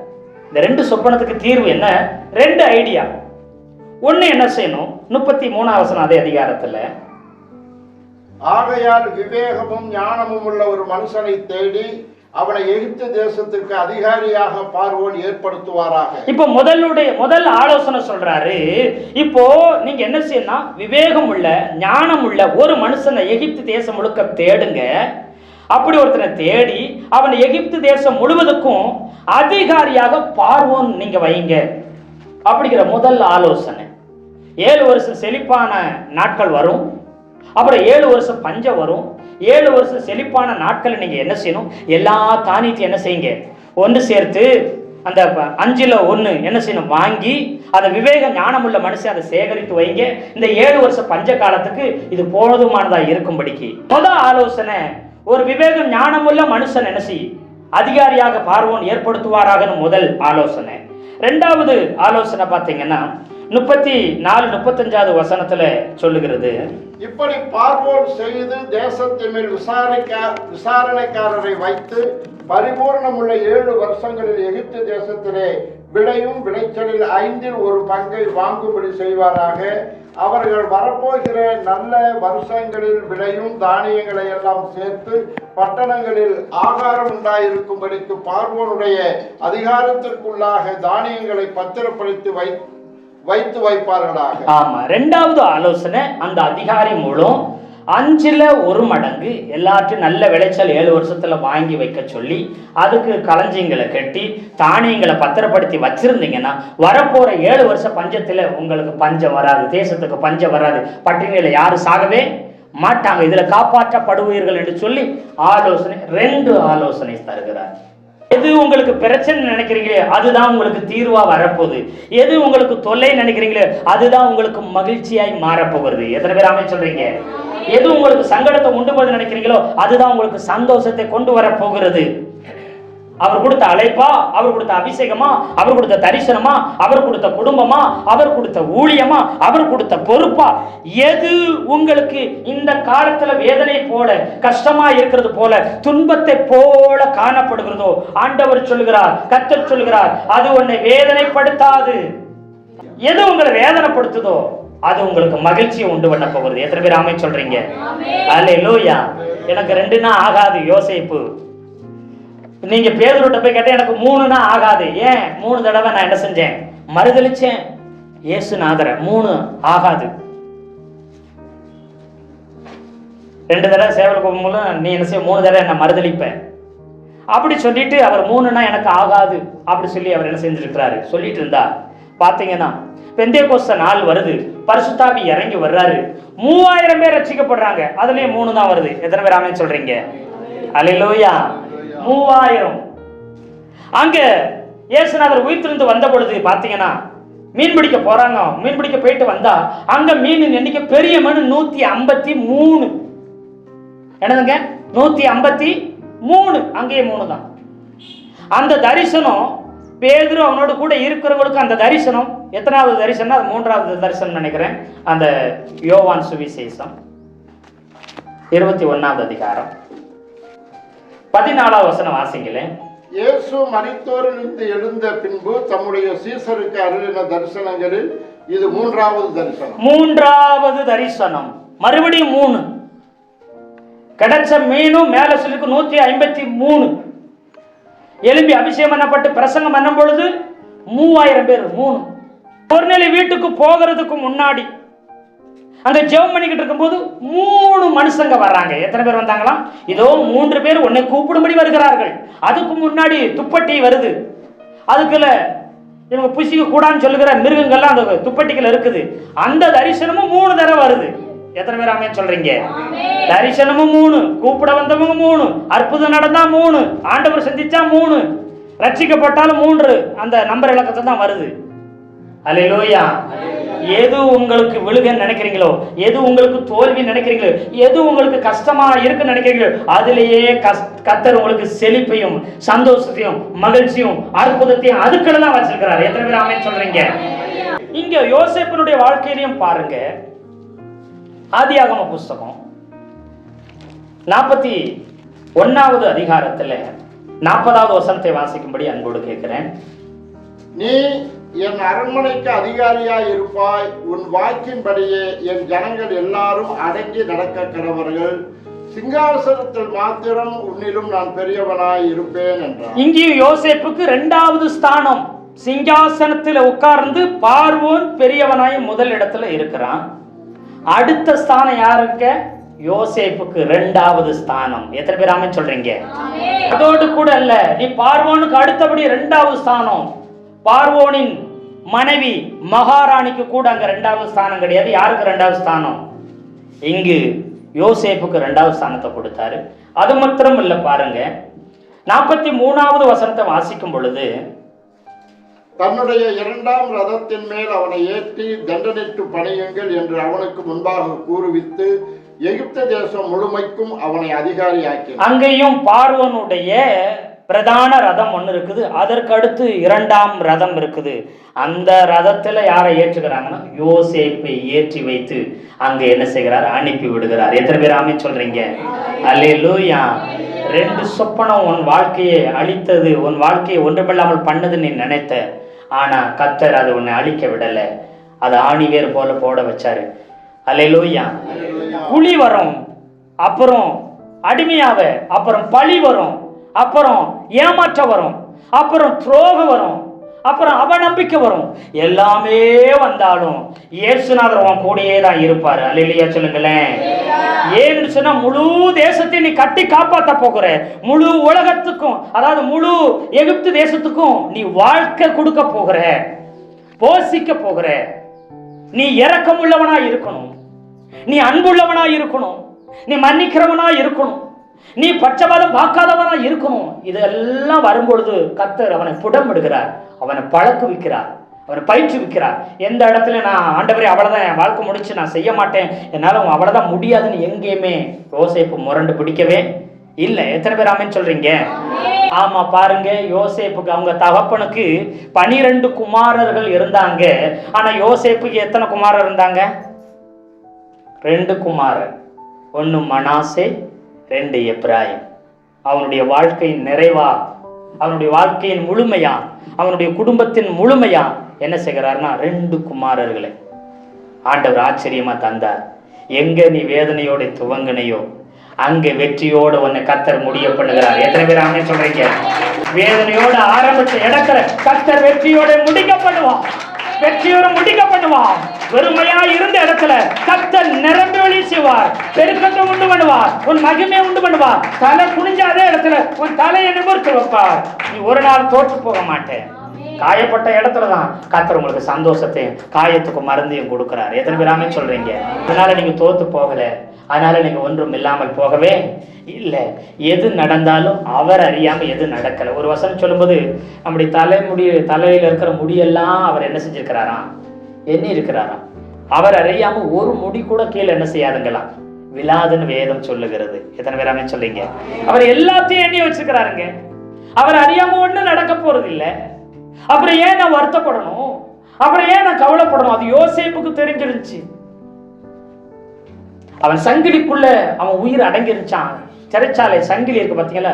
இந்த 2 சொப்பனத்துக்கு தீர்வு என்ன? 2 ஐடியா. ஒண்ணு என்ன செய்யணும்? 33வது வசனம் அதே அதிகாரத்துல, ஆகையால் விவேகமும் ஞானமும் உள்ள ஒரு மனுஷனை தேடி அவனை எகிப்து தேசத்திற்கு அதிகாரியாக பார்வோன் ஏற்படுத்துவாராக. இப்போ முதல் ஆலோசனை சொல்றாரு. இப்போ நீங்க என்ன செய்யணும்? விவேகம் உள்ள ஞானம் உள்ள ஒரு மனுஷனை எகிப்து தேசம் முழுக்க தேடுங்க. அப்படி ஒருத்தனை தேடி அவன் எகிப்து தேசம் முழுவதுக்கும் அதிகாரியாக பார்வோன் நீங்க வைங்க. அப்படிங்கிற முதல் ஆலோசனை. 7 வருஷம் செழிப்பான நாட்கள் வரும், அப்புறம் 7 வருஷம் பஞ்சம் வரும். 7 வருஷம் செழிப்பான நாட்களை நீங்க என்ன செய்யணும்? எல்லா தானியத்தையும் என்ன செய்யுங்க? ஒன்று சேர்த்து அந்த 5ல் 1 என்ன செய்யணும்? வாங்கி அதை விவேக ஞானம் உள்ள மனுஷன் அதை சேகரித்து வைங்க. இந்த 7 வருஷம் பஞ்ச காலத்துக்கு இது போதுமானதா இருக்கும்படிக்கு முதல் ஆலோசனை. ஒரு விவேகம் ஞானமுள்ள மனுஷன் என்ன செய்யும்? அதிகாரியாக பார்வோன் ஏற்படுத்துவாராக முதல் ஆலோசனை. 2வது ஆலோசனை பார்த்தீங்கன்னா 34 35வது வசனத்துல சொல்லுகிறது, இப்படி பார்வோன் செய்து தேசத்தின் மேல் விசாரணைக்காரரை வைத்து பரிபூர்ணமுள்ள 7 வருஷங்களில் எகிப்து தேசத்திலே விளையும் விளைச்சலில் 5ல் 1 பங்கை வாங்கும்படி செய்வாராக. அவர்கள் வரப்போகிற நல்ல வருஷங்களில் விளையும் தானியங்களை எல்லாம் சேர்த்து பட்டணங்களில் ஆகாரம் உண்டாயிருக்கும்படிக்கு பார்வோனுடைய அதிகாரத்திற்குள்ளாக தானியங்களை பத்திரப்படுத்தி வைத்து வைப்பார்களாக. ஆமா. 2வது ஆலோசனை, அந்த அதிகாரி மூலம் 5ல் 1 மடங்கு எல்லாத்தையும் நல்ல விளைச்சல் 7 வருஷத்துல வாங்கி வைக்க சொல்லி அதுக்கு களஞ்சியங்களை கட்டி தானியங்களை பத்திரப்படுத்தி வச்சிருந்தீங்கன்னா வரப்போற 7 வருஷ பஞ்சத்துல உங்களுக்கு பஞ்சம் வராது, தேசத்துக்கு பஞ்சம் வராது, பட்டினியில யாரும் சாகவே மாட்டாங்க, இதுல காப்பாற்றப்படுவீர்கள் என்று சொல்லி ஆலோசனை 2 ஆலோசனை தருகிறார். எது உங்களுக்கு பிரச்சனை நினைக்கிறீங்களே அதுதான் உங்களுக்கு தீர்வா வரப்போகுது. எது உங்களுக்கு தொல்லை நினைக்கிறீங்களே அதுதான் உங்களுக்கு மகிழ்ச்சியாய் மாறப்போகிறது. எத்தனை பேர் ஆமென் சொல்றீங்க? எது உங்களுக்கு சங்கடத்தை உண்டு பண்ண நினைக்கிறீங்களோ அதுதான் உங்களுக்கு சந்தோஷத்தை கொண்டு வரப்போகிறது. அவர் கொடுத்த அழைப்பா, அவர் கொடுத்த அபிஷேகமா, அவர் கொடுத்த தரிசனமா, அவர் கொடுத்த குடும்பமா, அவர் கொடுத்த ஊழியமா, அவர் கொடுத்த பொறுப்பா? எது உங்களுக்கு இந்த காலத்துல வேதனை போல, கஷ்டமா இருக்கிறது போல, துன்பத்தை போல காணப்படுகிறதோ, ஆண்டவர் சொல்கிறார், கர்த்தர் சொல்கிறார், அது உன்னை வேதனைப்படுத்தாது. எது உங்களை வேதனைப்படுத்துதோ அது உங்களுக்கு மகிழ்ச்சியை உண்டு பண்ண போகிறது. எத்தனை பேர் ஆமென் சொல்றீங்க? அல்லேலூயா. எனக்கு 2 ஆகாது யோசேப்பு. நீங்க பேதுருட்ட போய் கேட்டா எனக்கு 3 ஆகாது. ஏன்? 3 தடவை நான் என்ன செஞ்சேன்? மறுதலிச்சேன் இயேசுநாதரை. 3 ஆகாது. 2 தடவை சேவலுக்கு போகும்போது நீ என்ன செய்ய? 3 தடவை என்ன மறுதலிப்ப அப்படி சொல்லிட்டு அவர் 3 எனக்கு ஆகாது அப்படி சொல்லி அவர் என்ன செஞ்சிருக்கிறாரு சொல்லிட்டு இருந்தா பாத்தீங்கன்னா, பெந்தேகோஸ்தே நாள் வருது, பரிசுத்தாவி இறங்கி வர்றாரு, 3000 பேர் ரட்சிக்கப்படுறாங்க. அதுலயே 3 தான் வருது. எத்தனை பேர் ஆமென் சொல்றீங்க? அல்லேலூயா. 3000. அங்க இயேசுநாதர் உயிர்த்தெழுந்து வந்த பொழுது பாத்தீங்கன்னா மீன் பிடிக்க போறாங்க. மீன் பிடிக்க போயிட்டு வந்தா அங்க மீன் எண்ணிக்கை பெரிய மீன் 153. என்னதுங்க? 153. அங்கேயே 3 தான். அந்த தரிசனம் பேதுரு அவனோட கூட இருக்கிறவங்களுக்கு அந்த தரிசனம் எத்தனாவது தரிசனம்? அது 3வது தரிசனம் நினைக்கிறேன். அந்த யோவான் சுவிசேஷம் 21வது அதிகாரம் 14வது வசனம் வாசிங்களேன். இயேசு மரித்தோரிலிருந்து எழுந்த பின்பு தம்முடைய சீசருக்கு அருளின தரிசனங்களில் இது 3வது தரிசனம். 3வது தரிசனம். மறுபடியும் 3 கிடைச்ச மீனும் மேல சொல்லிருக்கு 153. எலும்பி அபிஷேகம் பண்ணப்பட்டு பிரசங்கம் பண்ணும் பொழுது 3000 பேர். 3 கொர்நேலியு வீட்டுக்கு போகிறதுக்கு முன்னாடி அந்த ஜெபம் பண்ணிக்கிட்டு இருக்கும்போது 3 மனுஷங்க வர்றாங்க. எத்தனை பேர் வந்தாங்களாம்? இதோ 3 பேர் உன்னை கூப்பிடும்படி வருகிறார்கள். அதுக்கு முன்னாடி துப்பட்டி வருது. அதுக்குள்ள இவங்க புசிக்க கூடான்னு சொல்லுகிற மிருகங்கள்லாம் அந்த துப்பட்டிகள் இருக்குது. அந்த தரிசனமும் 3 தடவை வருது. எத்தனை பேர் ஆமென் சொல்றீங்க? தரிசனமும் 3, கூப்பிட வந்தவங்க 3, அற்புதம் நடந்தா 3, ஆண்டவர் சந்திச்சா 3, ரட்சிக்கப்பட்டாலும் 3. அந்த நம்பர் இலக்கத்தை தான் வருது. அல்லேலூயா. எது உங்களுக்கு விழுகன்னு நினைக்கிறீங்களோ, எது உங்களுக்கு தோல்வி நினைக்கிறீங்களோ, எது உங்களுக்கு கஷ்டமா இருக்குன்னு நினைக்கிறீங்களோ, அதிலேயே கர்த்தர் உங்களுக்கு செழிப்பையும் சந்தோஷத்தையும் மகிழ்ச்சியும் அற்புதத்தையும் அதுக்குள்ள தான் வச்சிருக்கிறார். எத்தனை பேர் ஆமென் சொல்றீங்க? இங்க யோசேப்பினுடைய வாழ்க்கையிலையும் பாருங்க. ஆதியாகம புஸ்தகம் 41வது அதிகாரத்துல 40வது வசனத்தை வாசிக்கும்படி அன்போடு கேட்கிறேன். நீ என் அரண்மனைக்கு அதிகாரியாய் இருப்பாய், உன் வாக்கின்படியே என் ஜனங்கள் எல்லாரும் அடங்கி நடக்க கடவர்கள், சிங்காசனத்தில் மாத்திரம் உன்னிலும் நான் பெரியவனாய் இருப்பேன் என்றார். இங்கேயும் யோசேப்புக்கு 2வது ஸ்தானம். சிங்காசனத்தில் உட்கார்ந்து பார்வோன் பெரியவனாய் முதல் இடத்துல இருக்கிறான். அடுத்த ஸ்தானம் யாருக்கு? யோசேப்புக்கு 2வது ஸ்தானம். எத்தனை பேர் ஆமென் சொல்றீங்க? அதோடு கூட அல்ல, நீ பார்வோனுக்கு அடுத்தபடி 2வது ஸ்தானம். பார்வோனின் மனைவி மகாராணிக்கு கூட அங்க 2வது ஸ்தானம் கிடையாது. யாருக்கு 2வது ஸ்தானம்? இங்கு யோசேப்புக்கு 2வது ஸ்தானத்தை கொடுத்தாரு. அது மாத்திரம் இல்ல, பாருங்க 43வது வசனத்தை வாசிக்கும் பொழுது, தன்னுடைய 2ஆம் ரதத்தின் மேல் அவனை ஏற்றி தண்டனிட்டு பணியுங்கள் என்று அவனுக்கு முன்பாக கூறுவித்து எகிப்து தேசம் முழுமைக்கும் அவனை அதிகாரியாக்கி. அங்கேயும் பார்வோனுடைய பிரதான ரதம் ஒன்று இருக்குது, அதற்கு அடுத்து 2ஆம் ரதம் இருக்குது. அந்த ரதத்துல யாரை ஏற்றுகிறாங்கன்னா யோசேப்பை ஏற்றி வைத்து அங்க என்ன செய்கிறார்? அனுப்பி விடுகிறார். எத்தனை பேர் ஆமென் சொல்றீங்க? அல்லேலூயா. 2 சொப்பனம் உன் வாழ்க்கையை அழித்தது, உன் வாழ்க்கையை ஒன்றுமில்லாமல் பண்ணது நீ நினைத்த, ஆனா கர்த்தர் அது உன்னை அழிக்க விடல, அது ஆணிவேர் போல போட வச்சாரு. அல்லேலூயா. குழி வரும், அப்புறம் அடிமையாவ, அப்புறம் பழி வரும், அப்புறம் ஏமாற்ற வரும், அப்புறம் துரோகம் வரும், அப்புறம் அவநம்பிக்கை வரும். எல்லாமே வந்தாலும் இயேசுநாதர் உன் கூடயே தான் இருப்பாரு. அல்லேலூயா சொல்லுங்களேன். ஏன்னு சொன்னா முழு தேசத்தை நீ கட்டி காப்பாற்ற போகிற, முழு உலகத்துக்கும், அதாவது முழு எகிப்து தேசத்துக்கும் நீ வாழ்க்கை கொடுக்க போகிற, போஷிக்க போகிற. நீ இரக்கமுள்ளவனா இருக்கணும், நீ அன்புள்ளவனா இருக்கணும், நீ மன்னிக்கிறவனா இருக்கணும், நீ பட்சபாதம் பார்க்காதவனா இருக்கணும். இதெல்லாம் வரும்பொழுது கர்த்தர் அவனை புடமிடுகிறார், அவனை பழக்குவிக்கிறார், அவனை பயிற்றுவிக்கிறார். எந்த இடத்துல நான் ஆண்டவரே அவ்வளவுதான் என் வாழ்க்கை முடிச்சு நான் செய்ய மாட்டேன், என்னால அவ்வளவுதான் முடியாதுன்னு எங்கேயுமே யோசேப்பு முரண்டு பிடிக்கவே இல்ல. எத்தனை பேர் ஆமென் சொல்றீங்க? ஆமா, பாருங்க, யோசேப்புக்கு அவங்க தகப்பனுக்கு 12 குமாரர்கள் இருந்தாங்க. ஆனா யோசேப்புக்கு எத்தனை குமாரர் இருந்தாங்க? 2 குமாரர். 1 மனாசே, 2 எப்ராயிம். அவனுடைய வாழ்க்கையின் நிறைவா, அவனுடைய வாழ்க்கையின் முழுமையா, அவனுடைய குடும்பத்தின் முழுமையா என்ன செய்கிறார்னா 2 குமாரர்களை ஆண்டவர் ஆச்சரியமா தந்தார். எங்க நீ வேதனையோட துவங்கினையோ அங்க வெற்றியோட உன்னை கர்த்தர் முடிய பண்ணுகிறார். எத்தனை பேர் ஆமென் சொல்றீங்க? வேதனையோட ஆரம்பிச்ச இடத்துல கர்த்தர் வெற்றியோட முடிக்க பண்ணுவான். வெற்றியோட முடிக்க பண்ணுவான். வெறுமையா இருந்த இடத்துல கர்த்தர் நிரம்பி ஒளி செய்வார். பெருக்கத்தை உண்டு பண்ணுவார். உன் மகிமையை உண்டு பண்ணுவார். தலை குனிஞ்ச அதே இடத்துல உன் தலையை நிமிர்த்தி வைப்பார். நீ ஒரு நாள் தோற்று போக மாட்டேன். காயப்பட்ட இடத்துலதான் கர்த்தர் உங்களுக்கு சந்தோஷத்தையும் காயத்துக்கு மருந்தையும் கொடுக்கிறார். எத்தனை பேர் ஆமென் சொல்றீங்க? அதனால நீங்க தோத்து போகல, அதனால நீங்க ஒன்றும் இல்லாமல் போகவே இல்லை. எது நடந்தாலும் அவர் அறியாம எது நடக்கல. ஒரு வசனம் சொல்லும்போது நம்முடைய தலையில இருக்கிற முடியெல்லாம் அவர் என்ன செஞ்சிருக்கிறாராம்? எண்ணி இருக்கிறாராம். அவர் அறியாம ஒரு முடி கூட கீழே என்ன செய்யாதுங்களாம், விழாதுன்னு வேதம் சொல்லுகிறது. எத்தனை பேர் ஆமென் சொல்றீங்க? அவர் எல்லாத்தையும் எண்ணி வச்சிருக்கிறாருங்க. அவர் அறியாம ஒண்ணும் நடக்க போறது இல்லை. அப்புறம் ஏன் நான் வருத்தப்படணும்? அப்புறம் ஏன் நான் கவலைப்படணும்? அது யோசேப்புக்கு தெரிஞ்சிருந்துச்சு. அவன் சங்கிலிக்குள்ள அவன் உயிர் அடங்கிருச்சான். சிறைச்சாலை சங்கிலி இருக்கு பாத்தீங்களா,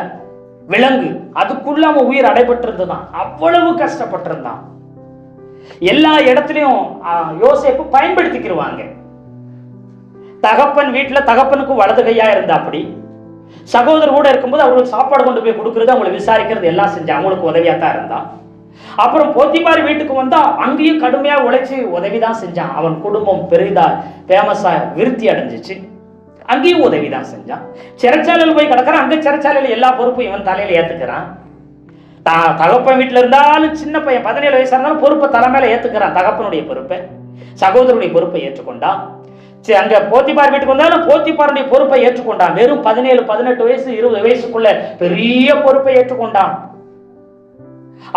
விலங்கு, அதுக்குள்ள அவன் உயிர் அடைபட்டு இருந்ததான். அவ்வளவு கஷ்டப்பட்டிருந்தான். எல்லா இடத்துலயும் யோசேப்பு பயன்படுத்திக்கிடுவாங்க. தகப்பன் வீட்டுல தகப்பனுக்கு வலது கையா இருந்தா, அப்படி சகோதரர் கூட இருக்கும்போது அவங்களுக்கு சாப்பாடு கொண்டு போய் கொடுக்கறது, அவங்களை விசாரிக்கிறது எல்லாம் செஞ்சா அவங்களுக்கு உதவியா தான் இருந்தான். அப்புறம் போத்திபார் வீட்டுக்கு வந்தா அங்கேயும் கடுமையா உழைச்சி உதவிதான் செஞ்சான். அவன் குடும்பம் பெரிதா ஃபேமஸா விருத்தி அடைஞ்சிச்சு. அங்கேயும் உதவிதான் செஞ்சான். சிறைச்சாலையில் போய் கிடக்கிறான். அங்க சிறைச்சாலையில எல்லா பொறுப்பும் இவன் தலையில ஏத்துக்கிறான். தகப்பன் வீட்டுல இருந்தாலும் சின்ன பையன் 17 வயசா இருந்தாலும் பொறுப்பை தலைமையில ஏத்துக்கிறான். தகப்பனுடைய பொறுப்பை, சகோதரனுடைய பொறுப்பை ஏற்றுக்கொண்டான். அங்க போத்திபார் வீட்டுக்கு வந்தாலும் போத்திபாருடைய பொறுப்பை ஏற்றுக்கொண்டான். வெறும் 17, 18 வயசு 20 வயசுக்குள்ள பெரிய பொறுப்பை ஏற்றுக்கொண்டான்.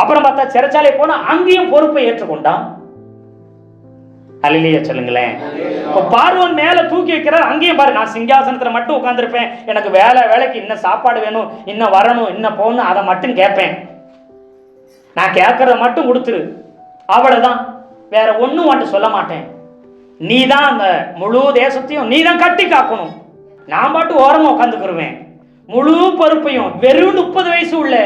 அப்புறம் பார்த்தா சிறைச்சாலை போனா அங்கேயும் பொறுப்பை ஏற்றுக்கொண்டான். அல்லேலூயா சொல்லுங்களேன். பார்வோன் மேல தூக்கி வைக்கிறார். அங்கேயும் பாரு, நான் சிங்காசனத்துல மட்டும் உட்கார்ந்துருப்பேன், எனக்கு வேலைக்கு இன்னும் சாப்பாடு வேணும், இன்னும் வரணும், இன்னும் போகணும், அதை மட்டும் கேட்பேன், நான் கேட்கறத மட்டும் கொடுத்துரு, அவ்வளவுதான், வேற ஒன்னும் வந்து சொல்ல மாட்டேன். நீ தான் அந்த முழு தேசத்தையும் நீ தான் கட்டி காக்கணும், நான் பாட்டு ஓரமா உட்காந்துக்கிருவேன். முழு பொறுப்பையும் வெறும் 30 வயசு உள்ள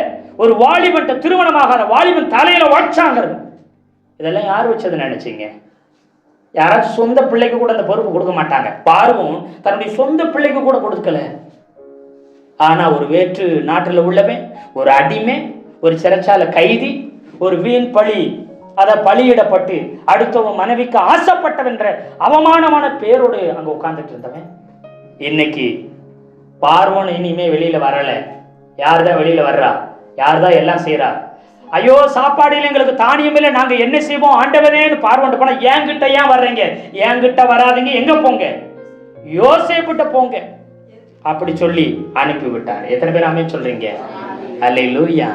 ஒரு வாலிபன், திருமணமாகாத வாலிபன் தலையில வச்சாங்கிறது. இதெல்லாம் யார் வச்சது நினைச்சீங்க? யாராச்சும் சொந்த பிள்ளைக்கு கூட அந்த பொறுப்பு கொடுக்க மாட்டாங்க. பார்வோன் தன்னுடைய சொந்த பிள்ளைக்கு கூட கொடுக்கல. ஆனா ஒரு வேற்று நாட்டில் உள்ளவன், ஒரு அடிமை, ஒரு சிறைச்சாலை கைதி, ஒரு வீண் பழி, அதை பலியிடப்பட்டு அடுத்தவன் மனைவிக்கு ஆசைப்பட்டவென்ற அவமானமான பேரோடு அங்க உட்கார்ந்துட்டு இருந்தவன் இன்னைக்கு பார்வோன் இனிமே வெளியில வரல. யார்தான் வெளியில வர்றா? யார்தான் எல்லாம் செய்யறா? ஐயோ சாப்பாடு இல்லை, எங்களுக்கு தானியம் இல்லை, நாங்க என்ன செய்வோம் ஆண்டவனேன்னு பார்வோன் போனா, என்கிட்ட ஏன் வர்றீங்க? என்கிட்ட வராதிங்க, எங்க போங்க? யோசேப்புட்ட போங்க அப்படி சொல்லி அனுப்பி விட்டார். எத்தனை பேர் ஆமென் சொல்றீங்க? அல்லேலூயா.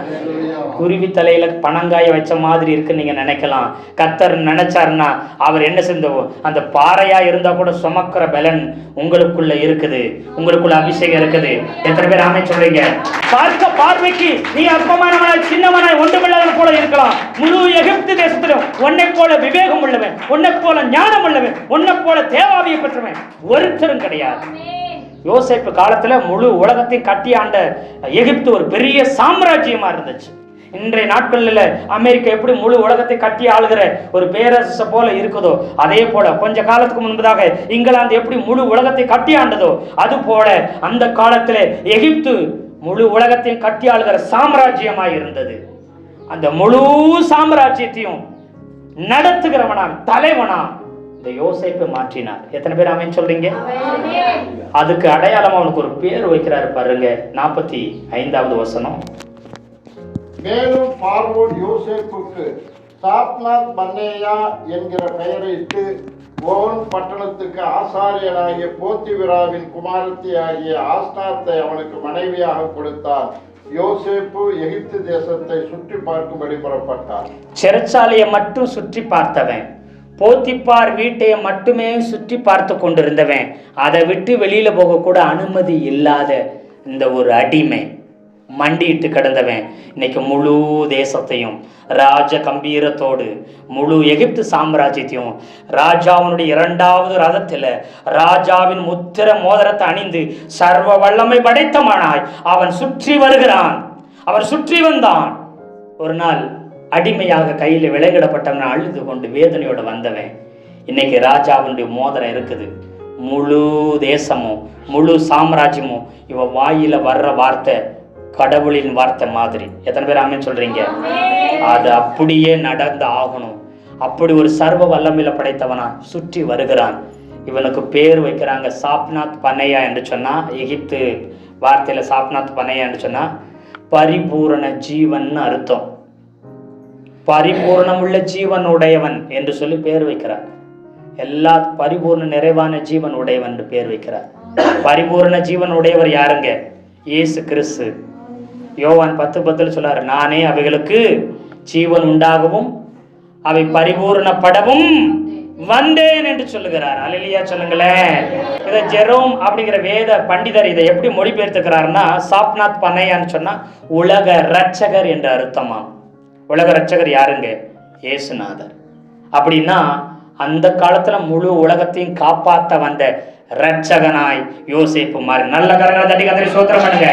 குருவி தலையில பனங்காய வச்ச மாதிரி இருக்குன்னு நீங்க நினைக்கலாம். கர்த்தர் நினைச்சாருன்னா அவர் என்ன செஞ்சவோ அந்த பாறையா இருந்தா கூட சுமக்கிற பலன் உங்களுக்குள்ள இருக்குது, உங்களுக்குள்ள அபிஷேகம் இருக்குது. எத்தனை பேர் ஆமென் சொல்றீங்க? பார்க்க பார்வைக்கு நீ அற்பமானவனாய் சின்னவனாய் ஒன்றுமில்லாத போல இருக்கலாம். முழு எகிப்து தேசத்திலும் உன்னை போல விவேகம் உள்ளவன், உன்னை போல ஞானம் உள்ளவன், உன்னை போல தேவாவியை பெற்றவன் ஒருத்தரும் கிடையாது. யோசேப்பு காலத்துல முழு உலகத்தையும் கட்டி ஆண்ட எகிப்து ஒரு பெரிய சாம்ராஜ்யமா இருந்துச்சு. இன்றைய நாட்களில் அமெரிக்கா எப்படி முழு உலகத்தை கட்டி ஆளுகிற ஒரு பேரரசு போல இருக்குதோ, அதே போல கொஞ்ச காலத்துக்கு முன்பதாக இங்கிலாந்து எப்படி முழு உலகத்தை கட்டி ஆண்டதோ, அது போல அந்த காலத்துல எகிப்து முழு உலகத்தையும் கட்டி ஆளுகிற சாம்ராஜ்யமா இருந்தது. அந்த முழு சாம்ராஜ்யத்தையும் நடத்துகிறவனா, தலைவனா இந்த யோசேப்பை மாற்றினார். எத்தனை பேர் ஆமென் சொல்றீங்க? அதுக்கு அடையாளமா அவனுக்கு ஒரு பேர் வைக்கிறாரு பாருங்க. 45வது வசனம். மேலும் பார்வோன் யோசேப்புக்கு சாப்நாத் பன்னேயா என்கிற பெயரிட்டு ஓன் பட்டணத்துக்கு ஆசாரியனாகிய போத்திவிராவின் குமாரத்தி ஆகிய ஆஸ்நாத்தை அவனுக்கு மனைவியாக கொடுத்தார். யோசேப்பு எகிப்து தேசத்தை சுற்றி பார்க்கும்படி புறப்பட்டார். சிறைச்சாலையை மட்டும் சுற்றி பார்த்தவன், போத்திப்பார் வீட்டை மட்டுமே சுற்றி பார்த்து கொண்டிருந்தவன், அதை விட்டு வெளியில போக கூட அனுமதி இல்லாத இந்த ஒரு அடிமை மண்டிட்டு கிடந்தவன் இன்னைக்கு முழு தேசத்தையும் ராஜ கம்பீரத்தோடு முழு எகிப்து சாம்ராஜ்யத்தையும் ராஜாவினுடைய 2வது ரதத்தில் ராஜாவின் முத்திர மோதிரத்தை அணிந்து சர்வ வல்லமை படைத்தவனாய் அவன் சுற்றி வருகிறான். அவன் சுற்றி வந்தான். ஒரு நாள் அடிமையாக கையில் விலகிடப்பட்டவன் அழுது கொண்டு வேதனையோடு வந்தவன் இன்னைக்கு ராஜாவினுடைய மோதிரம் இருக்குது. முழு தேசமும் முழு சாம்ராஜ்யமும் இவன் வாயில வர்ற வார்த்தை கடவுளின் வார்த்தை மாதிரி. எத்தனை பேர் ஆமென் சொல்றீங்க? அது அப்படியே நடந்து ஆகணும். அப்படி ஒரு சர்வ வல்லமையில படைத்தவனா சுற்றி வருகிறான். இவனுக்கு பேர் வைக்கிறாங்க சாப்நாத் பனையா என்று சொன்னா, எகிப்து வார்த்தையில சாப்நாத் பனையா என்று சொன்னா பரிபூரண ஜீவன் அர்த்தம். பரிபூர்ணம் உள்ள ஜீவன் உடையவன் என்று சொல்லி பேர் வைக்கிறார். எல்லா பரிபூர்ண நிறைவான ஜீவன் உடையவன் என்று பேர் வைக்கிறார். பரிபூர்ண ஜீவன் உடையவர் யாருங்க? இயேசு கிறிஸ்து. யோவான் 10:10 சொல்றாரு, நானே அவைகளுக்கு ஜீவன் உண்டாகவும் அவை பரிபூர்ணப்படவும் வந்தேன் என்று சொல்லுகிறார். அல்லேலூயா சொல்லுங்களேன். இதை ஜெரோம் அப்படிங்கிற வேத பண்டிதர் இதை எப்படி மொழிபெயர்த்துக்கிறாருன்னா, சாப்நாத் பனையான்னு சொன்னா உலக ரட்சகர் என்ற அர்த்தமா. உலக ரட்சகர் யாருங்க? இயேசுநாதர். அப்படின்னா அந்த காலத்துல முழு உலகத்தையும் காப்பாற்ற வந்த ரட்சகனாய் யோசேப்பு மாறி. நல்ல கரங்களை தட்டி கத்திரி சோத்திரம் பண்ணுங்க.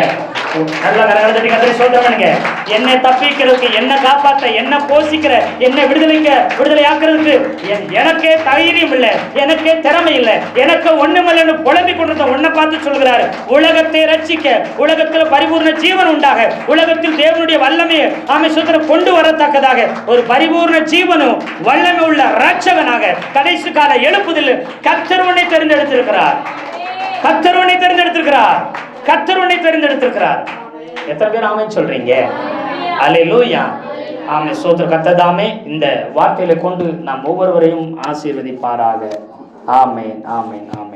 நல்ல கரங்களை தட்டி கத்திரி சோத்திரம் பண்ணுங்க. என்னை தப்பிக்கிறதுக்கு, என்ன காப்பாற்ற, என்ன போஷிக்கிற, என்ன விடுதலை ஆக்குறதுக்கு எனக்கே தைரியம் இல்லை, எனக்கே திறமை இல்லை, எனக்கு ஒண்ணுமில்லைன்னு புலம்பிக் கொண்டிருந்த உன்னை பார்த்து சொல்கிறாரு, உலகத்தை ரட்சிக்க, உலகத்தில் பரிபூர்ண ஜீவன் உண்டாக, உலகத்தில் தேவனுடைய வல்லமையை ஆமென் கொண்டு வரத்தக்கதாக ஒரு பரிபூர்ண ஜீவனும் வல்லமை உள்ள ரட்சகனாக கடைசி கால எழுப்புதல் கர்த்தர் உன்னை தெரிந்தெடுத்திருக்கிறார். கர்த்தர் உன்னை தெரிந்தெடுத்திருக்கிறார். கர்த்தர் உன்னை தெரிந்தெடுத்திருக்கிறார். எத்தனை பேர் ஆமென் சொல்றீங்க? அல்லேலூயா. ஆமென். ஸ்தோத்திரம். கர்த்தர் தாமே இந்த வார்த்தைகளை கொண்டு நாம் ஒவ்வொருவரையும் ஆசீர்வதிப்பாராக. ஆமென், ஆமென், ஆமென்.